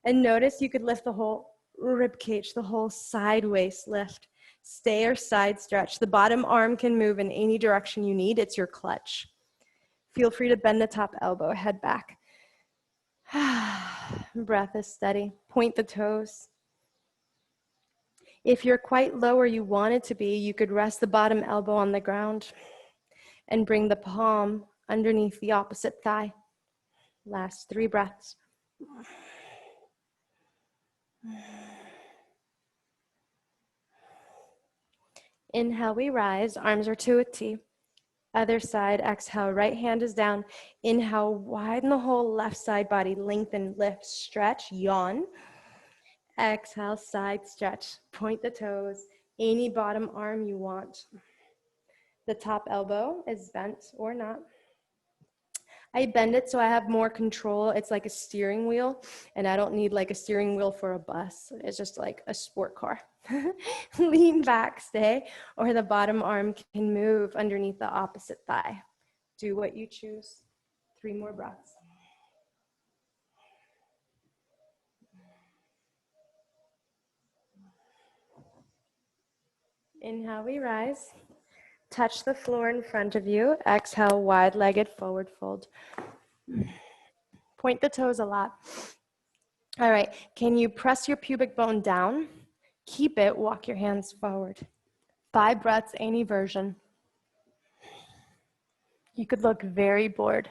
And notice you could lift the whole rib cage, the whole side waist lift. Stay or side stretch. The bottom arm can move in any direction you need. It's your clutch. Feel free to bend the top elbow, head back. Breath is steady. Point the toes. If you're quite low where you want it to be, you could rest the bottom elbow on the ground and bring the palm underneath the opposite thigh. Last 3 breaths. Inhale, we rise. Arms are to a T. Other side, exhale, right hand is down. Inhale, widen the whole left side body. Lengthen, lift, stretch, yawn. Exhale, side stretch. Point the toes. Any bottom arm you want. The top elbow is bent or not. I bend it so I have more control. It's like a steering wheel, and I don't need like a steering wheel for a bus. It's just like a sport car. Lean back, stay, or the bottom arm can move underneath the opposite thigh. Do what you choose. 3 more breaths. Inhale, we rise. Touch the floor in front of you. Exhale, wide-legged forward fold. Point the toes a lot. All right, can you press your pubic bone down? Keep it, walk your hands forward. 5 breaths, any version. You could look very bored,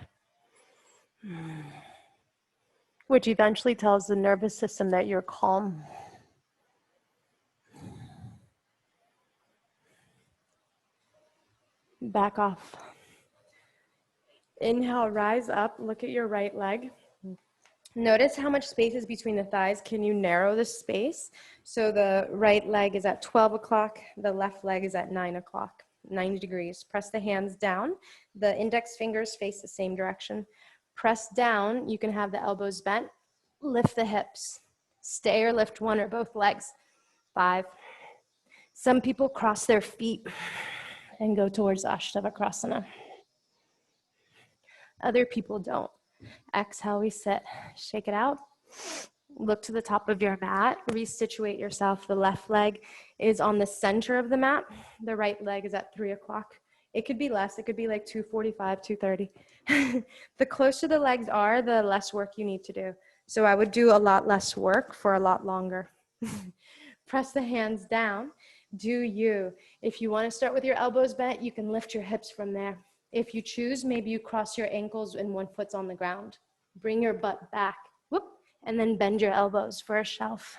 which eventually tells the nervous system that you're calm. Back off. Inhale, rise up, look at your right leg. Notice how much space is between the thighs. Can you narrow the space? So the right leg is at 12 o'clock, the left leg is at 9 o'clock, 90 degrees. Press the hands down. The index fingers face the same direction. Press down, you can have the elbows bent. Lift the hips. Stay or lift one or both legs. 5. Some people cross their feet and go towards Ashtavakrasana. Other people don't. Exhale, we sit. Shake it out. Look to the top of your mat. Resituate yourself. The left leg is on the center of the mat. The right leg is at 3 o'clock. It could be less. It could be like 2:45, 2:30. The closer the legs are, the less work you need to do. So I would do a lot less work for a lot longer. Press the hands down. Do you. If you want to start with your elbows bent, you can lift your hips from there. If you choose, maybe you cross your ankles and one foot's on the ground. Bring your butt back, whoop, and then bend your elbows for a shelf.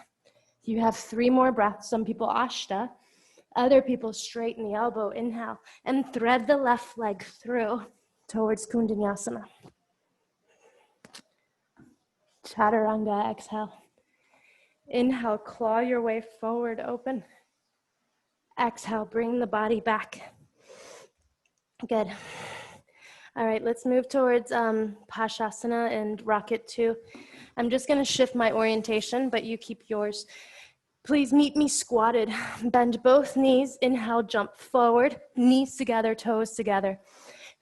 You have 3 more breaths. Some people ashta, other people straighten the elbow, inhale, and thread the left leg through towards Kundanyasana. Chaturanga, exhale. Inhale, claw your way forward, open. Exhale, bring the body back. Good. All right, let's move towards Pashasana and Rocket 2. I'm just going to shift my orientation, but you keep yours. Please meet me squatted. Bend both knees. Inhale, jump forward. Knees together, toes together.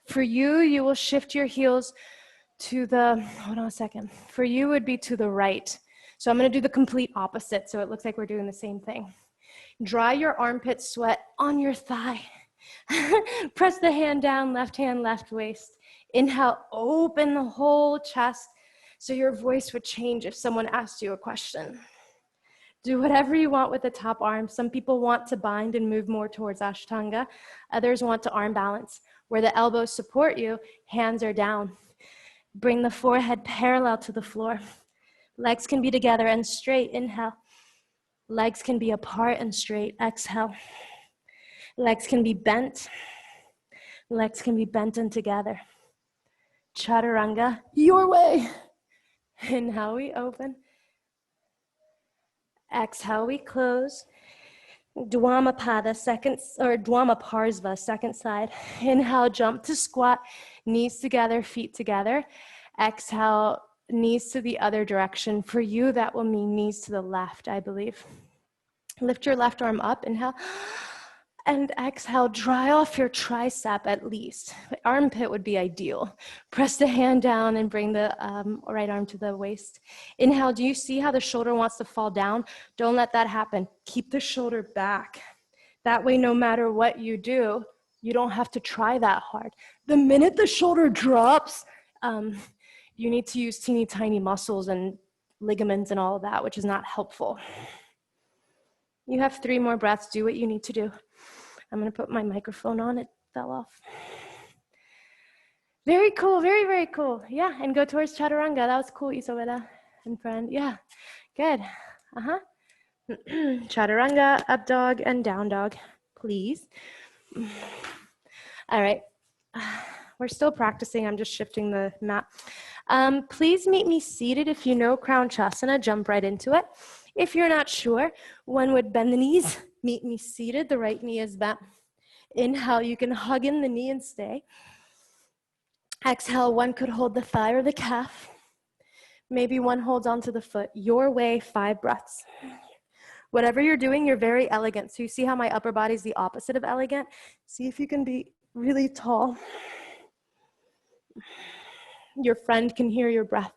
For you, you will shift your heels to the, hold on a second. For you would be to the right. So I'm going to do the complete opposite, so it looks like we're doing the same thing. Dry your armpit sweat on your thigh. Press the hand down, left hand, left waist. Inhale, open the whole chest so your voice would change if someone asked you a question. Do whatever you want with the top arm. Some people want to bind and move more towards Ashtanga. Others want to arm balance. Where the elbows support you, hands are down. Bring the forehead parallel to the floor. Legs can be together and straight. Inhale. Legs can be apart and straight. Exhale. Legs can be bent. Legs can be bent and together. Chaturanga, your way. Inhale, we open. Exhale, we close. Dwamapada, Dwamaparsva, second side. Inhale, jump to squat, knees together, feet together. Exhale, knees to the other direction. For you, that will mean knees to the left, I believe. Lift your left arm up, inhale. And exhale, dry off your tricep at least. The armpit would be ideal. Press the hand down and bring the right arm to the waist. Inhale, do you see how the shoulder wants to fall down? Don't let that happen. Keep the shoulder back. That way, no matter what you do, you don't have to try that hard. The minute the shoulder drops, you need to use teeny tiny muscles and ligaments and all of that, which is not helpful. You have 3 more breaths. Do what you need to do. I'm going to put my microphone on. It fell off. Very cool. Very, very cool. Yeah, and go towards Chaturanga. That was cool, Isabella and friend. Yeah, good. Chaturanga, up dog, and down dog, please. All right. We're still practicing. I'm just shifting the mat. Please meet me seated. If you know Crown Chasana, jump right into it. If you're not sure, one would bend the knees, meet me seated. The right knee is bent. Inhale, you can hug in the knee and stay. Exhale, one could hold the thigh or the calf. Maybe one holds onto the foot. Your way, 5 breaths. Whatever you're doing, you're very elegant. So you see how my upper body is the opposite of elegant? See if you can be really tall. Your friend can hear your breath.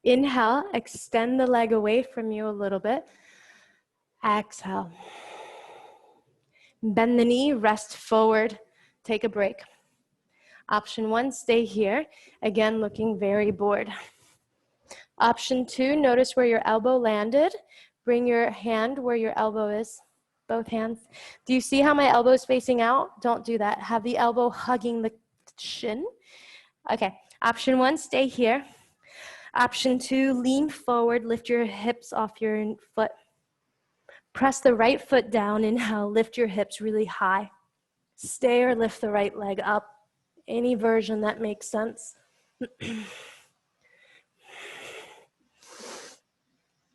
Inhale, extend the leg away from you a little bit. Exhale. Bend the knee, rest forward, take a break. Option 1, stay here. Again, looking very bored. Option 2, notice where your elbow landed. Bring your hand where your elbow is, both hands. Do you see how my elbow is facing out? Don't do that. Have the elbow hugging the shin. Okay, option 1, stay here. Option 2, lean forward, lift your hips off your foot. Press the right foot down, inhale, lift your hips really high. Stay or lift the right leg up. Any version that makes sense.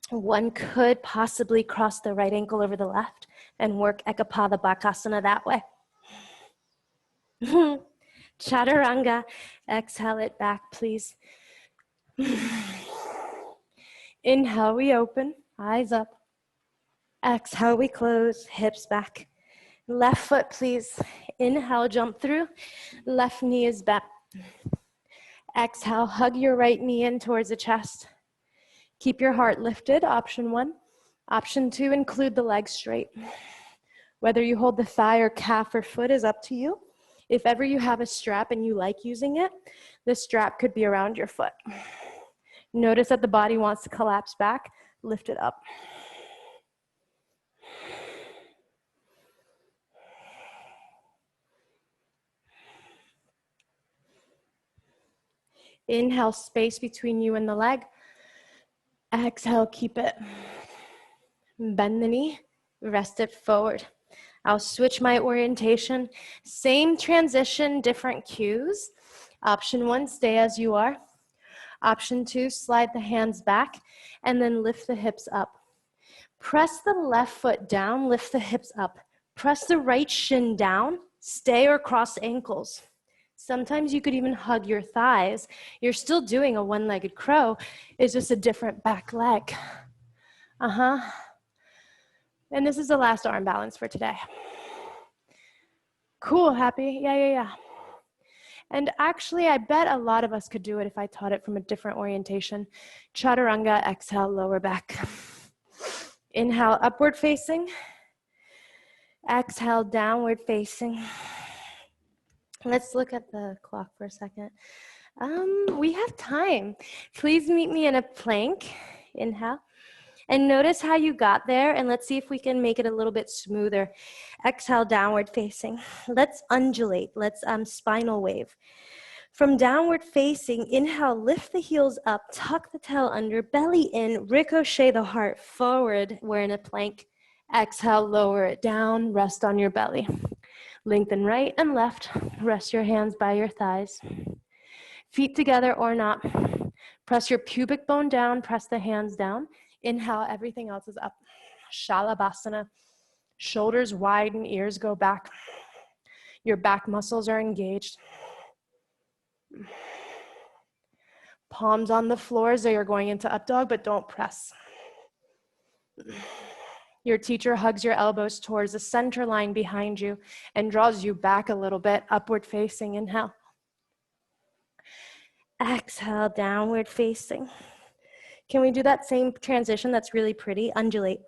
One could possibly cross the right ankle over the left and work Ekapada Bakasana that way. Chaturanga, exhale it back, please. Inhale, we open, eyes up. Exhale, we close, hips back. Left foot, please. Inhale, jump through. Left knee is bent. Exhale, hug your right knee in towards the chest. Keep your heart lifted, option 1. Option 2, include the legs straight. Whether you hold the thigh or calf or foot is up to you. If ever you have a strap and you like using it, the strap could be around your foot. Notice that the body wants to collapse back, lift it up. Inhale, space between you and the leg. Exhale, keep it. Bend the knee, rest it forward. I'll switch my orientation. Same transition, different cues. Option 1, stay as you are. Option 2, slide the hands back and then lift the hips up. Press the left foot down, lift the hips up. Press the right shin down, stay or cross ankles. Sometimes you could even hug your thighs. You're still doing a one-legged crow. It's just a different back leg. And this is the last arm balance for today. Cool, happy? Yeah. And actually, I bet a lot of us could do it if I taught it from a different orientation. Chaturanga, exhale, lower back. Inhale, upward facing. Exhale, downward facing. Let's look at the clock for a second. We have time. Please meet me in a plank. Inhale. And notice how you got there, and let's see if we can make it a little bit smoother. Exhale, downward facing. Let's undulate. Let's spinal wave. From downward facing, inhale, lift the heels up, tuck the tail under, belly in, ricochet the heart forward. We're in a plank. Exhale, lower it down, rest on your belly. Lengthen right and left. Rest your hands by your thighs. Feet together or not. Press your pubic bone down, press the hands down. Inhale, everything else is up. Shalabhasana. Shoulders widen, ears go back. Your back muscles are engaged. Palms on the floor as though you're going into up dog, but don't press. Your teacher hugs your elbows towards the center line behind you and draws you back a little bit, upward facing. Inhale. Exhale, downward facing. Can we do that same transition that's really pretty? Undulate.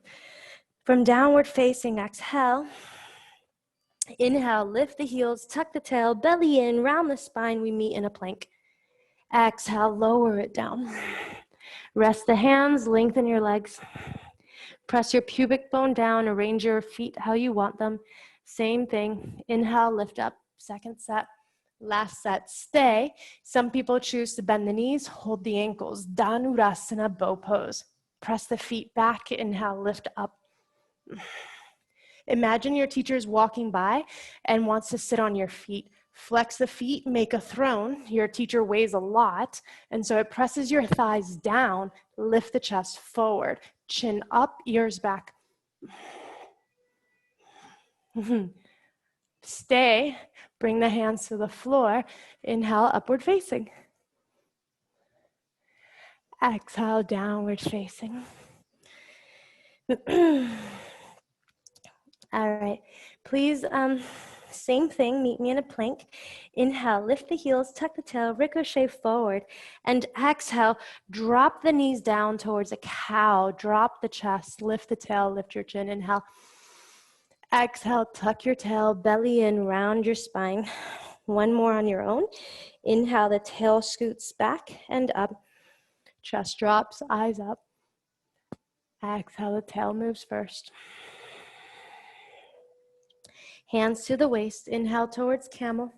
From downward facing, exhale. Inhale, lift the heels, tuck the tail, belly in, round the spine. We meet in a plank. Exhale, lower it down. Rest the hands, lengthen your legs. Press your pubic bone down, arrange your feet how you want them. Same thing. Inhale, lift up. Second set. Last set. Stay. Some people choose to bend the knees, hold the ankles. Dhanurasana, bow pose. Press the feet back. Inhale, lift up. Imagine your teacher's walking by and wants to sit on your feet. Flex the feet, make a throne. Your teacher weighs a lot, and so it presses your thighs down. Lift the chest forward. Chin up, ears back. Stay. Bring the hands to the floor. Inhale, upward facing. Exhale, downward facing. All right. Please, same thing, meet me in a plank. Inhale, lift the heels, tuck the tail, ricochet forward. And exhale, drop the knees down towards a cow. Drop the chest, lift the tail, lift your chin. Inhale. Exhale, tuck your tail, belly in, round your spine. One more on your own. Inhale, the tail scoots back and up. Chest drops, eyes up. Exhale, the tail moves first. Hands to the waist. Inhale towards camel.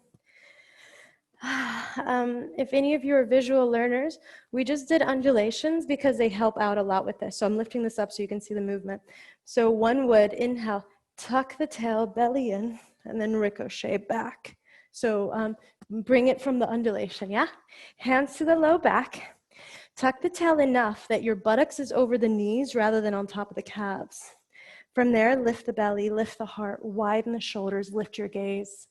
If any of you are visual learners, we just did undulations because they help out a lot with this. So I'm lifting this up so you can see the movement. So one would inhale, tuck the tail, belly in, and then ricochet back. So bring it from the undulation, yeah? Hands to the low back. Tuck the tail enough that your buttocks is over the knees rather than on top of the calves. From there, lift the belly, lift the heart, widen the shoulders, lift your gaze.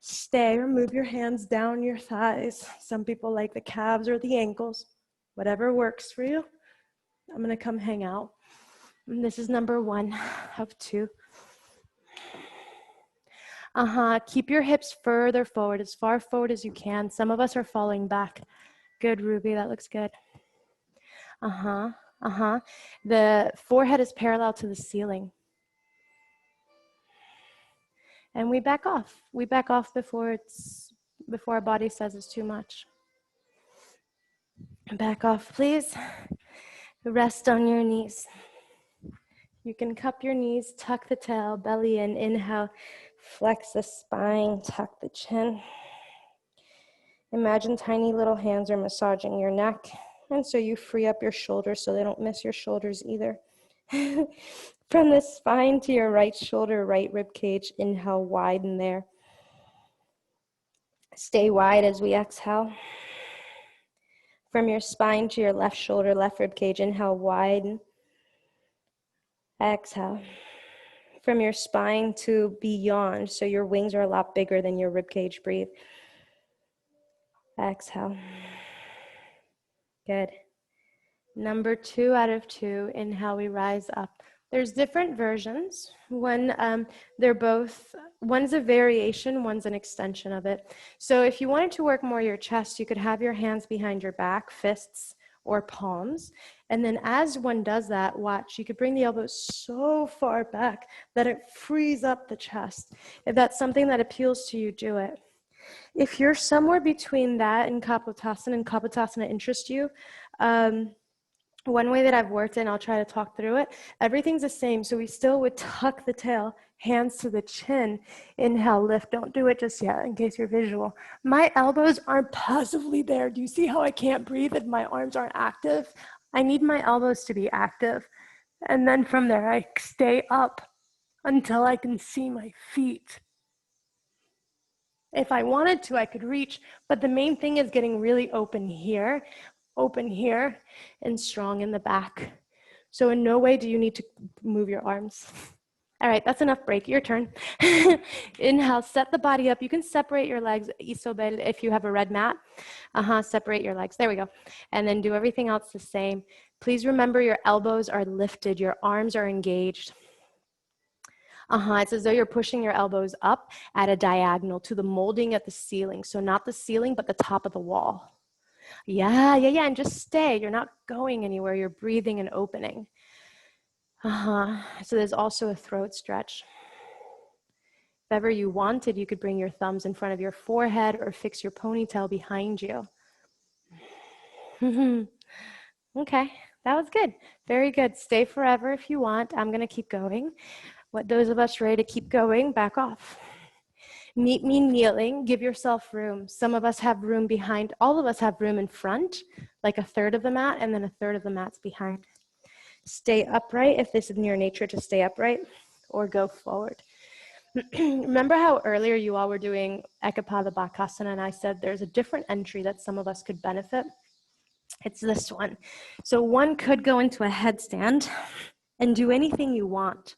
Stay or move your hands down your thighs. Some people like the calves or the ankles. Whatever works for you. I'm going to come hang out. And this is number 1 of 2. Keep your hips further forward, as far forward as you can. Some of us are falling back. Good, Ruby. That looks good. The forehead is parallel to the ceiling. And we back off. We back off before our body says it's too much. Back off, please. Rest on your knees. You can cup your knees, tuck the tail, belly in, inhale, flex the spine, tuck the chin. Imagine tiny little hands are massaging your neck, and so you free up your shoulders so they don't miss your shoulders either. From the spine to your right shoulder, right rib cage, inhale, widen there. Stay wide as we exhale. From your spine to your left shoulder, left rib cage, inhale, widen. Exhale. From your spine to beyond, so your wings are a lot bigger than your rib cage, breathe. Exhale. Good. Number 2 out of 2, inhale, we rise up. There's different versions. One, they're both, one's a variation, one's an extension of it. So if you wanted to work more your chest, you could have your hands behind your back, fists or palms. And then as one does that, watch, you could bring the elbows so far back that it frees up the chest. If that's something that appeals to you, do it. If you're somewhere between that and Kapotasana interests you, one way that I've worked in, I'll try to talk through it. Everything's the same. So we still would tuck the tail, hands to the chin, inhale, lift. Don't do it just yet in case you're visual. My elbows aren't passively there. Do you see how I can't breathe if my arms aren't active? I need my elbows to be active. And then from there, I stay up until I can see my feet. If I wanted to, I could reach, but the main thing is getting really open here. open here and strong in the back. So in no way do you need to move your arms. All right, that's enough break. Your turn. Inhale, set the body up. You can separate your legs, Isobel, if you have a red mat. Separate your legs. There we go. And then do everything else the same. Please remember your elbows are lifted. Your arms are engaged. It's as though you're pushing your elbows up at a diagonal to the molding at the ceiling. So not the ceiling, but the top of the wall. Yeah. And just stay. You're not going anywhere. You're breathing and opening. So there's also a throat stretch. If ever you wanted, you could bring your thumbs in front of your forehead or fix your ponytail behind you. Okay, that was good. Very good. Stay forever if you want. I'm going to keep going. What those of us ready to keep going, back off. Meet me kneeling. Give yourself room. Some of us have room behind. All of us have room in front, like a third of the mat, and then a third of the mat's behind. Stay upright if this is in your nature to stay upright, or go forward. Remember how earlier you all were doing Ekapada Bakasana and I said there's a different entry that some of us could benefit? It's this one. So one could go into a headstand and do anything you want.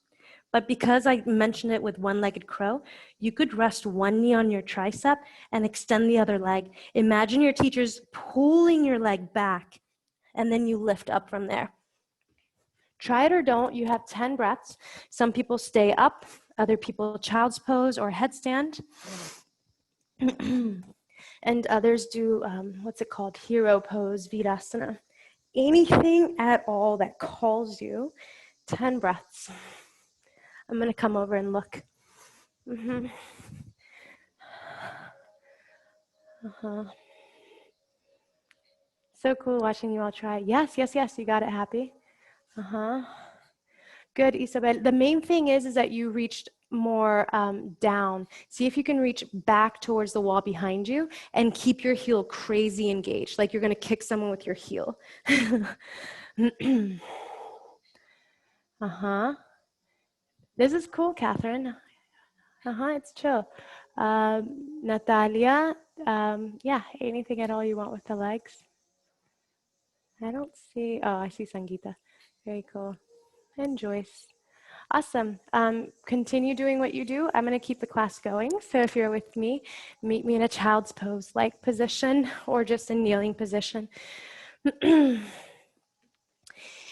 But because I mentioned it with one-legged crow, you could rest one knee on your tricep and extend the other leg. Imagine your teacher's pulling your leg back, and then you lift up from there. Try it or don't, you have 10 breaths. Some people stay up, other people child's pose or headstand. And others do, what's it called? Hero pose, Virasana. Anything at all that calls you, 10 breaths. I'm gonna come over and look. So cool watching you all try. Yes, you got it, happy. Good, Isabel. The main thing is that you reached more down. See if you can reach back towards the wall behind you and keep your heel crazy engaged, like you're gonna kick someone with your heel. This is cool, Catherine. It's chill. Natalia, yeah, anything at all you want with the legs? I don't see, oh, I see Sangeeta. Very cool. And Joyce. Awesome. Continue doing what you do. I'm going to keep the class going. So if you're with me, meet me in a child's pose-like position or just a kneeling position.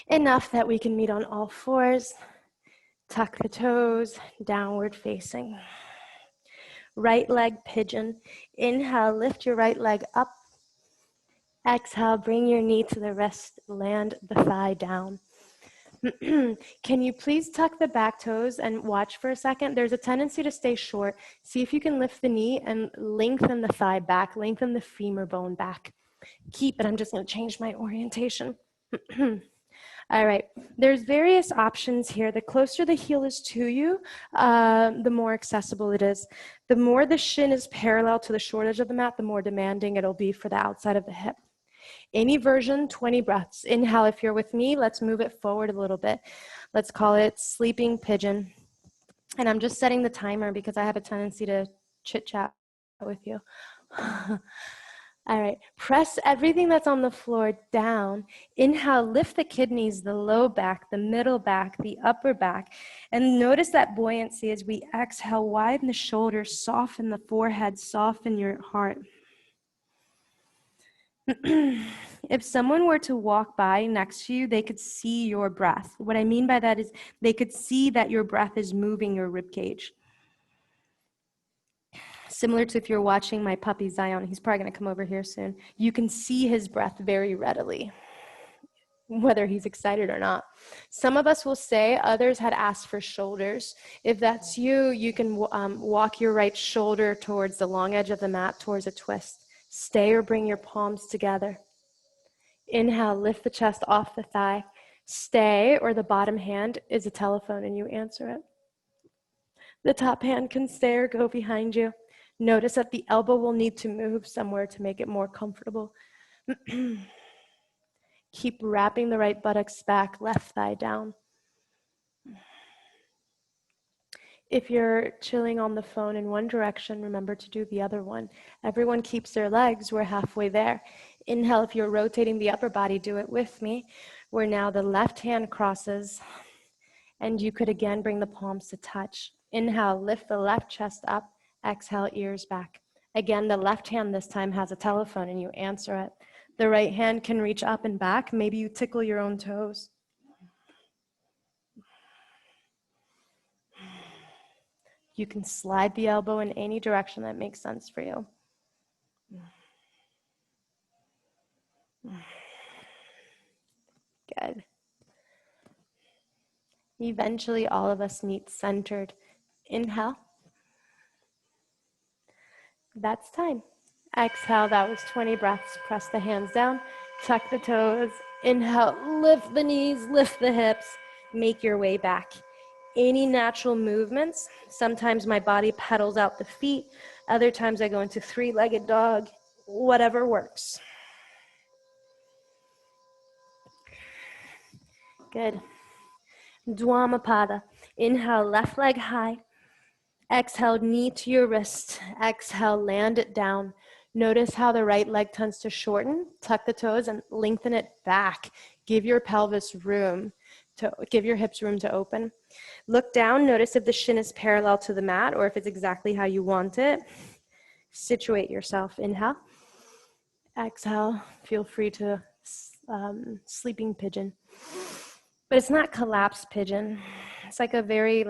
Enough that we can meet on all fours. Tuck the toes, downward facing. Right leg pigeon. Inhale, lift your right leg up. Exhale, bring your knee to the wrist, land the thigh down. Can you please tuck the back toes and watch for a second? There's a tendency to stay short. See if you can lift the knee and lengthen the thigh back, lengthen the femur bone back. Keep it. I'm just going to change my orientation. All right, there's various options here. The closer the heel is to you, the more accessible it is. The more the shin is parallel to the short edge of the mat, the more demanding it'll be for the outside of the hip. Any version, 20 breaths. Inhale, if you're with me, let's move it forward a little bit. Let's call it sleeping pigeon. And I'm just setting the timer because I have a tendency to chit-chat with you. All right, press everything that's on the floor down. Inhale, lift the kidneys, the low back, the middle back, the upper back. And notice that buoyancy as we exhale, widen the shoulders, soften the forehead, soften your heart. If someone were to walk by next to you, they could see your breath. What I mean by that is they could see that your breath is moving your rib cage. Similar to if you're watching my puppy Zion, he's probably going to come over here soon. You can see his breath very readily, whether he's excited or not. Some of us will say, others had asked for shoulders. If that's you, you can walk your right shoulder towards the long edge of the mat, towards a twist. Stay or bring your palms together. Inhale, lift the chest off the thigh. Stay, or the bottom hand is a telephone and you answer it. The top hand can stay or go behind you. Notice that the elbow will need to move somewhere to make it more comfortable. Keep wrapping the right buttocks back, left thigh down. If you're chilling on the phone in one direction, remember to do the other one. Everyone keeps their legs. We're halfway there. Inhale, if you're rotating the upper body, do it with me. Where now the left hand crosses, and you could again bring the palms to touch. Inhale, lift the left chest up. Exhale, ears back. Again, the left hand this time has a telephone and you answer it. The right hand can reach up and back. Maybe you tickle your own toes. You can slide the elbow in any direction that makes sense for you. Good. Eventually, all of us meet centered. Inhale. That's time. Exhale, that was 20 breaths. Press the hands down, tuck the toes. Inhale, lift the knees, lift the hips, make your way back. Any natural movements. Sometimes my body pedals out the feet. Other times I go into three-legged dog. Whatever works. Good. Dwamapada. Inhale, left leg high. Exhale, knee to your wrist. Exhale, land it down. Notice how the right leg tends to shorten. Tuck the toes and lengthen it back. Give your pelvis room to, give your hips room to open. Look down. Notice if the shin is parallel to the mat or if it's exactly how you want it. Situate yourself. Inhale. Exhale. Feel free to sleeping pigeon. But it's not collapsed pigeon. It's like a very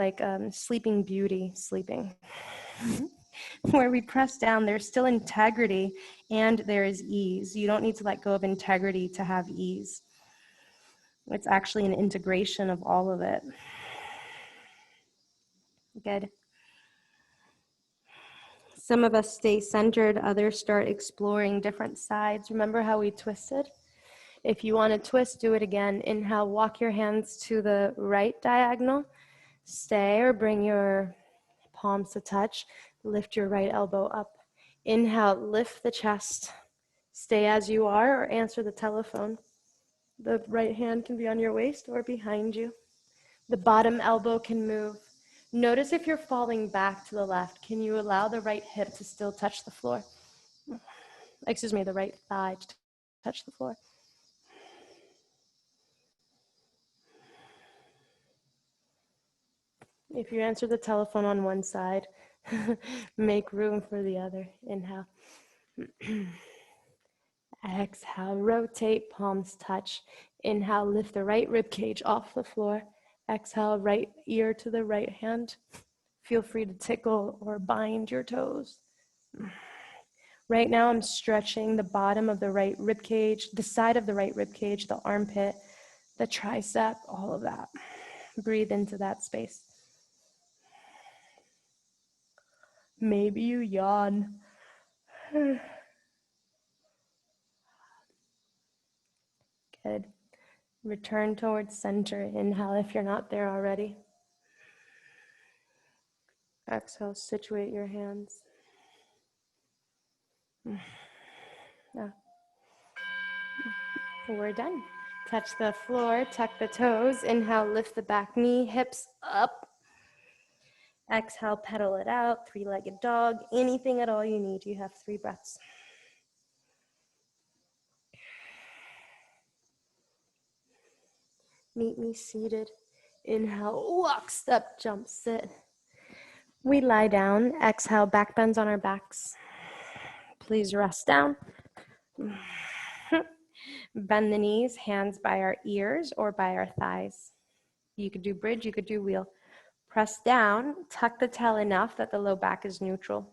sleeping beauty sleeping. Where we press down, there's still integrity and there is ease. You don't need to let go of integrity to have ease. It's actually an integration of all of it. Good. Some of us stay centered, others start exploring different sides. Remember how we twisted? If you want to twist, do it again. Inhale, walk your hands to the right diagonal. Stay or bring your palms to touch. Lift your right elbow up. Inhale, lift the chest. Stay as you are or answer the telephone. The right hand can be on your waist or behind you. The bottom elbow can move. Notice if you're falling back to the left, can you allow the right hip to still touch the floor? Excuse me, the right thigh to touch the floor. If you answer the telephone on one side, make room for the other. Inhale. Exhale, rotate, palms touch. Inhale, lift the right rib cage off the floor. Exhale, right ear to the right hand. Feel free to tickle or bind your toes. Right now, I'm stretching the bottom of the right rib cage, the side of the right rib cage, the armpit, the tricep, all of that. Breathe into that space. Maybe you yawn. Good. Return towards center. Inhale if you're not there already. Exhale, situate your hands. Yeah. We're done. Touch the floor, tuck the toes. Inhale, lift the back knee, hips up. Exhale, pedal it out, three-legged dog. Anything at all you need. You have 3 breaths. Meet me seated. Inhale, walk, step, jump, sit. We lie down. Exhale, back bends on our backs. Please rest down. Bend the knees, hands by our ears or by our thighs. You could do bridge, you could do wheel. Press down, tuck the tail enough that the low back is neutral.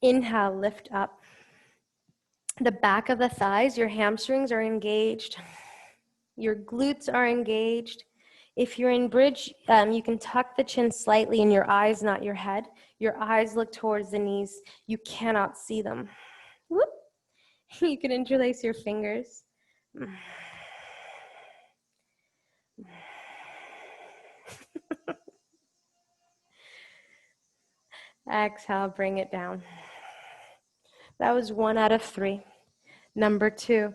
Inhale, lift up. The back of the thighs, your hamstrings are engaged. Your glutes are engaged. If you're in bridge, you can tuck the chin slightly in your eyes, not your head. Your eyes look towards the knees. You cannot see them. Whoop. You can interlace your fingers. Exhale, bring it down. That was 1 out of 3. Number 2,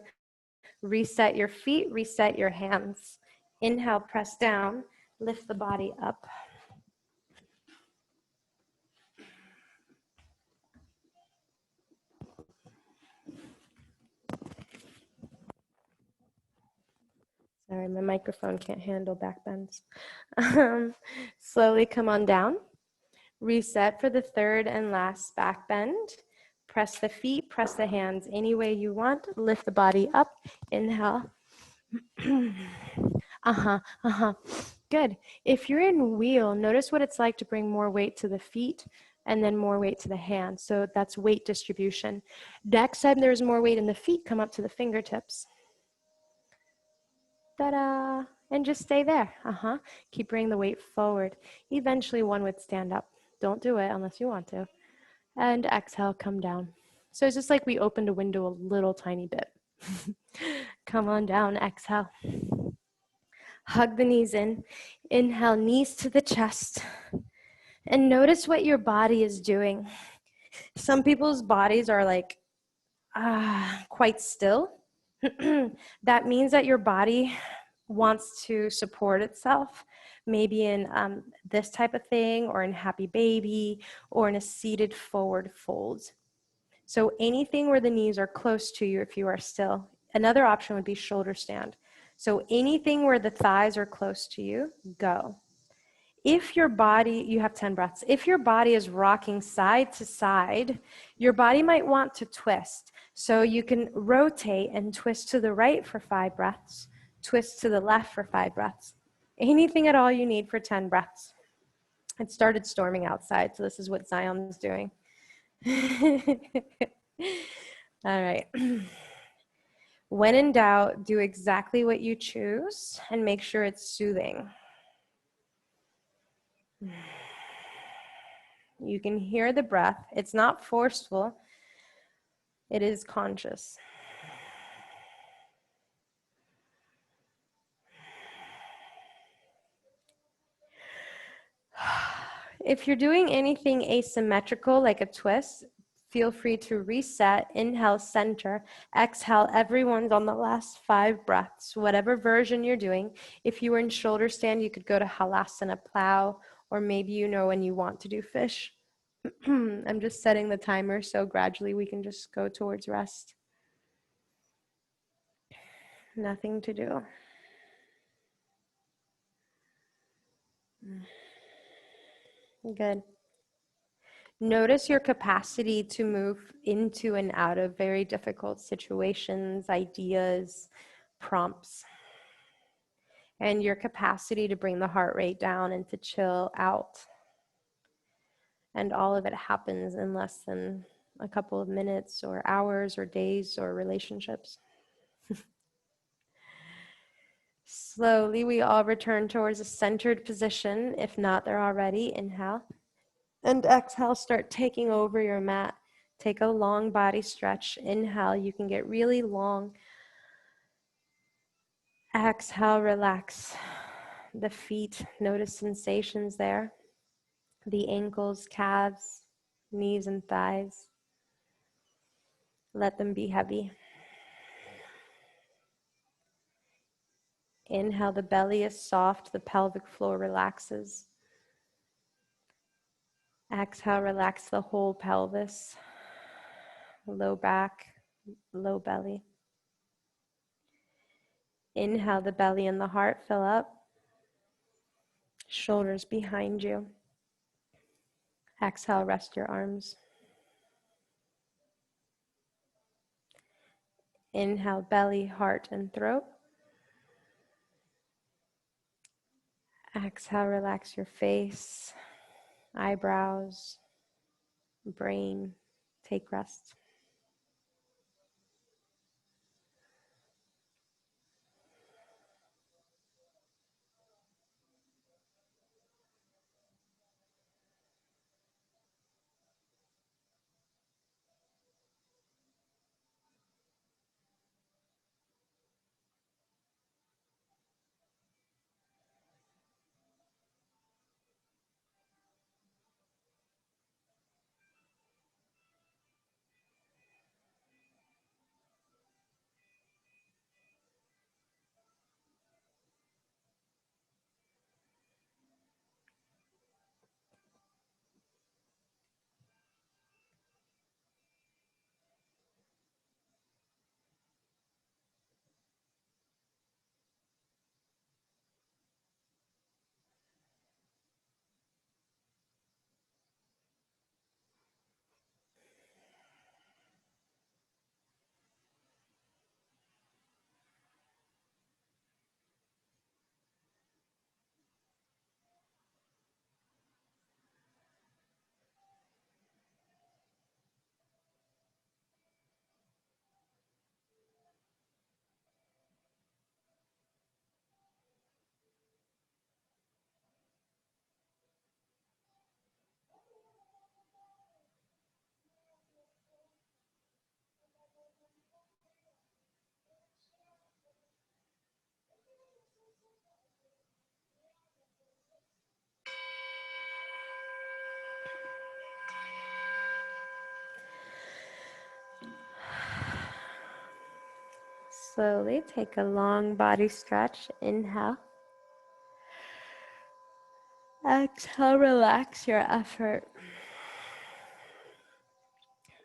reset your feet, reset your hands. Inhale, press down, lift the body up. Sorry, my microphone can't handle back bends. Slowly come on down. Reset for the third and last back bend. Press the feet, press the hands any way you want. Lift the body up. Inhale. Good. If you're in wheel, notice what it's like to bring more weight to the feet and then more weight to the hands. So that's weight distribution. Next time there's more weight in the feet, come up to the fingertips. Ta-da! And just stay there. Keep bringing the weight forward. Eventually one would stand up. Don't do it unless you want to. And exhale, come down. So it's just like we opened a window a little tiny bit. Come on down, exhale. Hug the knees in. Inhale, knees to the chest. And notice what your body is doing. Some people's bodies are like quite still. That means that your body wants to support itself, maybe in this type of thing, or in happy baby, or in a seated forward fold. So anything where the knees are close to you if you are still. Another option would be shoulder stand. So anything where the thighs are close to you, go. If your body, you have 10 breaths. If your body is rocking side to side, your body might want to twist. So you can rotate and twist to the right for 5 breaths, twist to the left for 5 breaths. Anything at all you need for 10 breaths. It started storming outside, so this is what Zion's doing. All right. When in doubt, do exactly what you choose and make sure it's soothing. You can hear the breath. It's not forceful. It is conscious. If you're doing anything asymmetrical, like a twist, feel free to reset, inhale, center, exhale. Everyone's on the last 5 breaths, whatever version you're doing. If you were in shoulder stand, you could go to halasana, plow, or maybe you know when you want to do fish. I'm just setting the timer so gradually we can just go towards rest. Nothing to do. Good. Notice your capacity to move into and out of very difficult situations, ideas, prompts, and your capacity to bring the heart rate down and to chill out. And all of it happens in less than a couple of minutes or hours or days or relationships. Slowly, we all return towards a centered position. If not there already, inhale. And exhale, start taking over your mat. Take a long body stretch. Inhale, you can get really long. Exhale, relax the feet. Notice sensations there. The ankles, calves, knees, and thighs. Let them be heavy. Inhale, the belly is soft. The pelvic floor relaxes. Exhale, relax the whole pelvis. Low back, low belly. Inhale, the belly and the heart fill up. Shoulders behind you. Exhale, rest your arms. Inhale, belly, heart, and throat. Exhale, relax your face, eyebrows, brain. Take rest. Slowly take a long body stretch. Inhale. Exhale, relax your effort.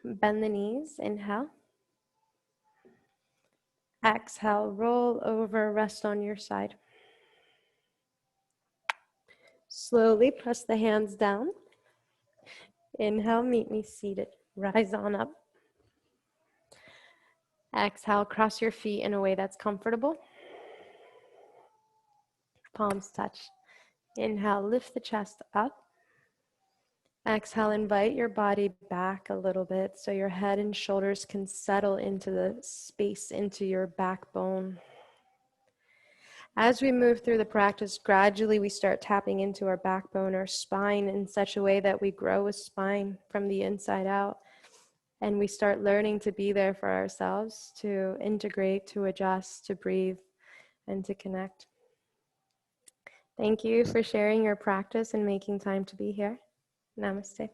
Bend the knees. Inhale. Exhale, roll over, rest on your side. Slowly press the hands down. Inhale, meet me seated. Rise on up. Exhale, cross your feet in a way that's comfortable. Palms touch. Inhale, lift the chest up. Exhale, invite your body back a little bit so your head and shoulders can settle into the space into your backbone. As we move through the practice, gradually we start tapping into our backbone, our spine, in such a way that we grow a spine from the inside out. And we start learning to be there for ourselves, to integrate, to adjust, to breathe, and to connect. Thank you for sharing your practice and making time to be here. Namaste.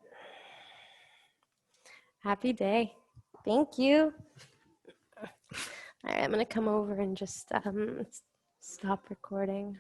Happy day. Thank you. All right, I'm going to come over and just stop recording.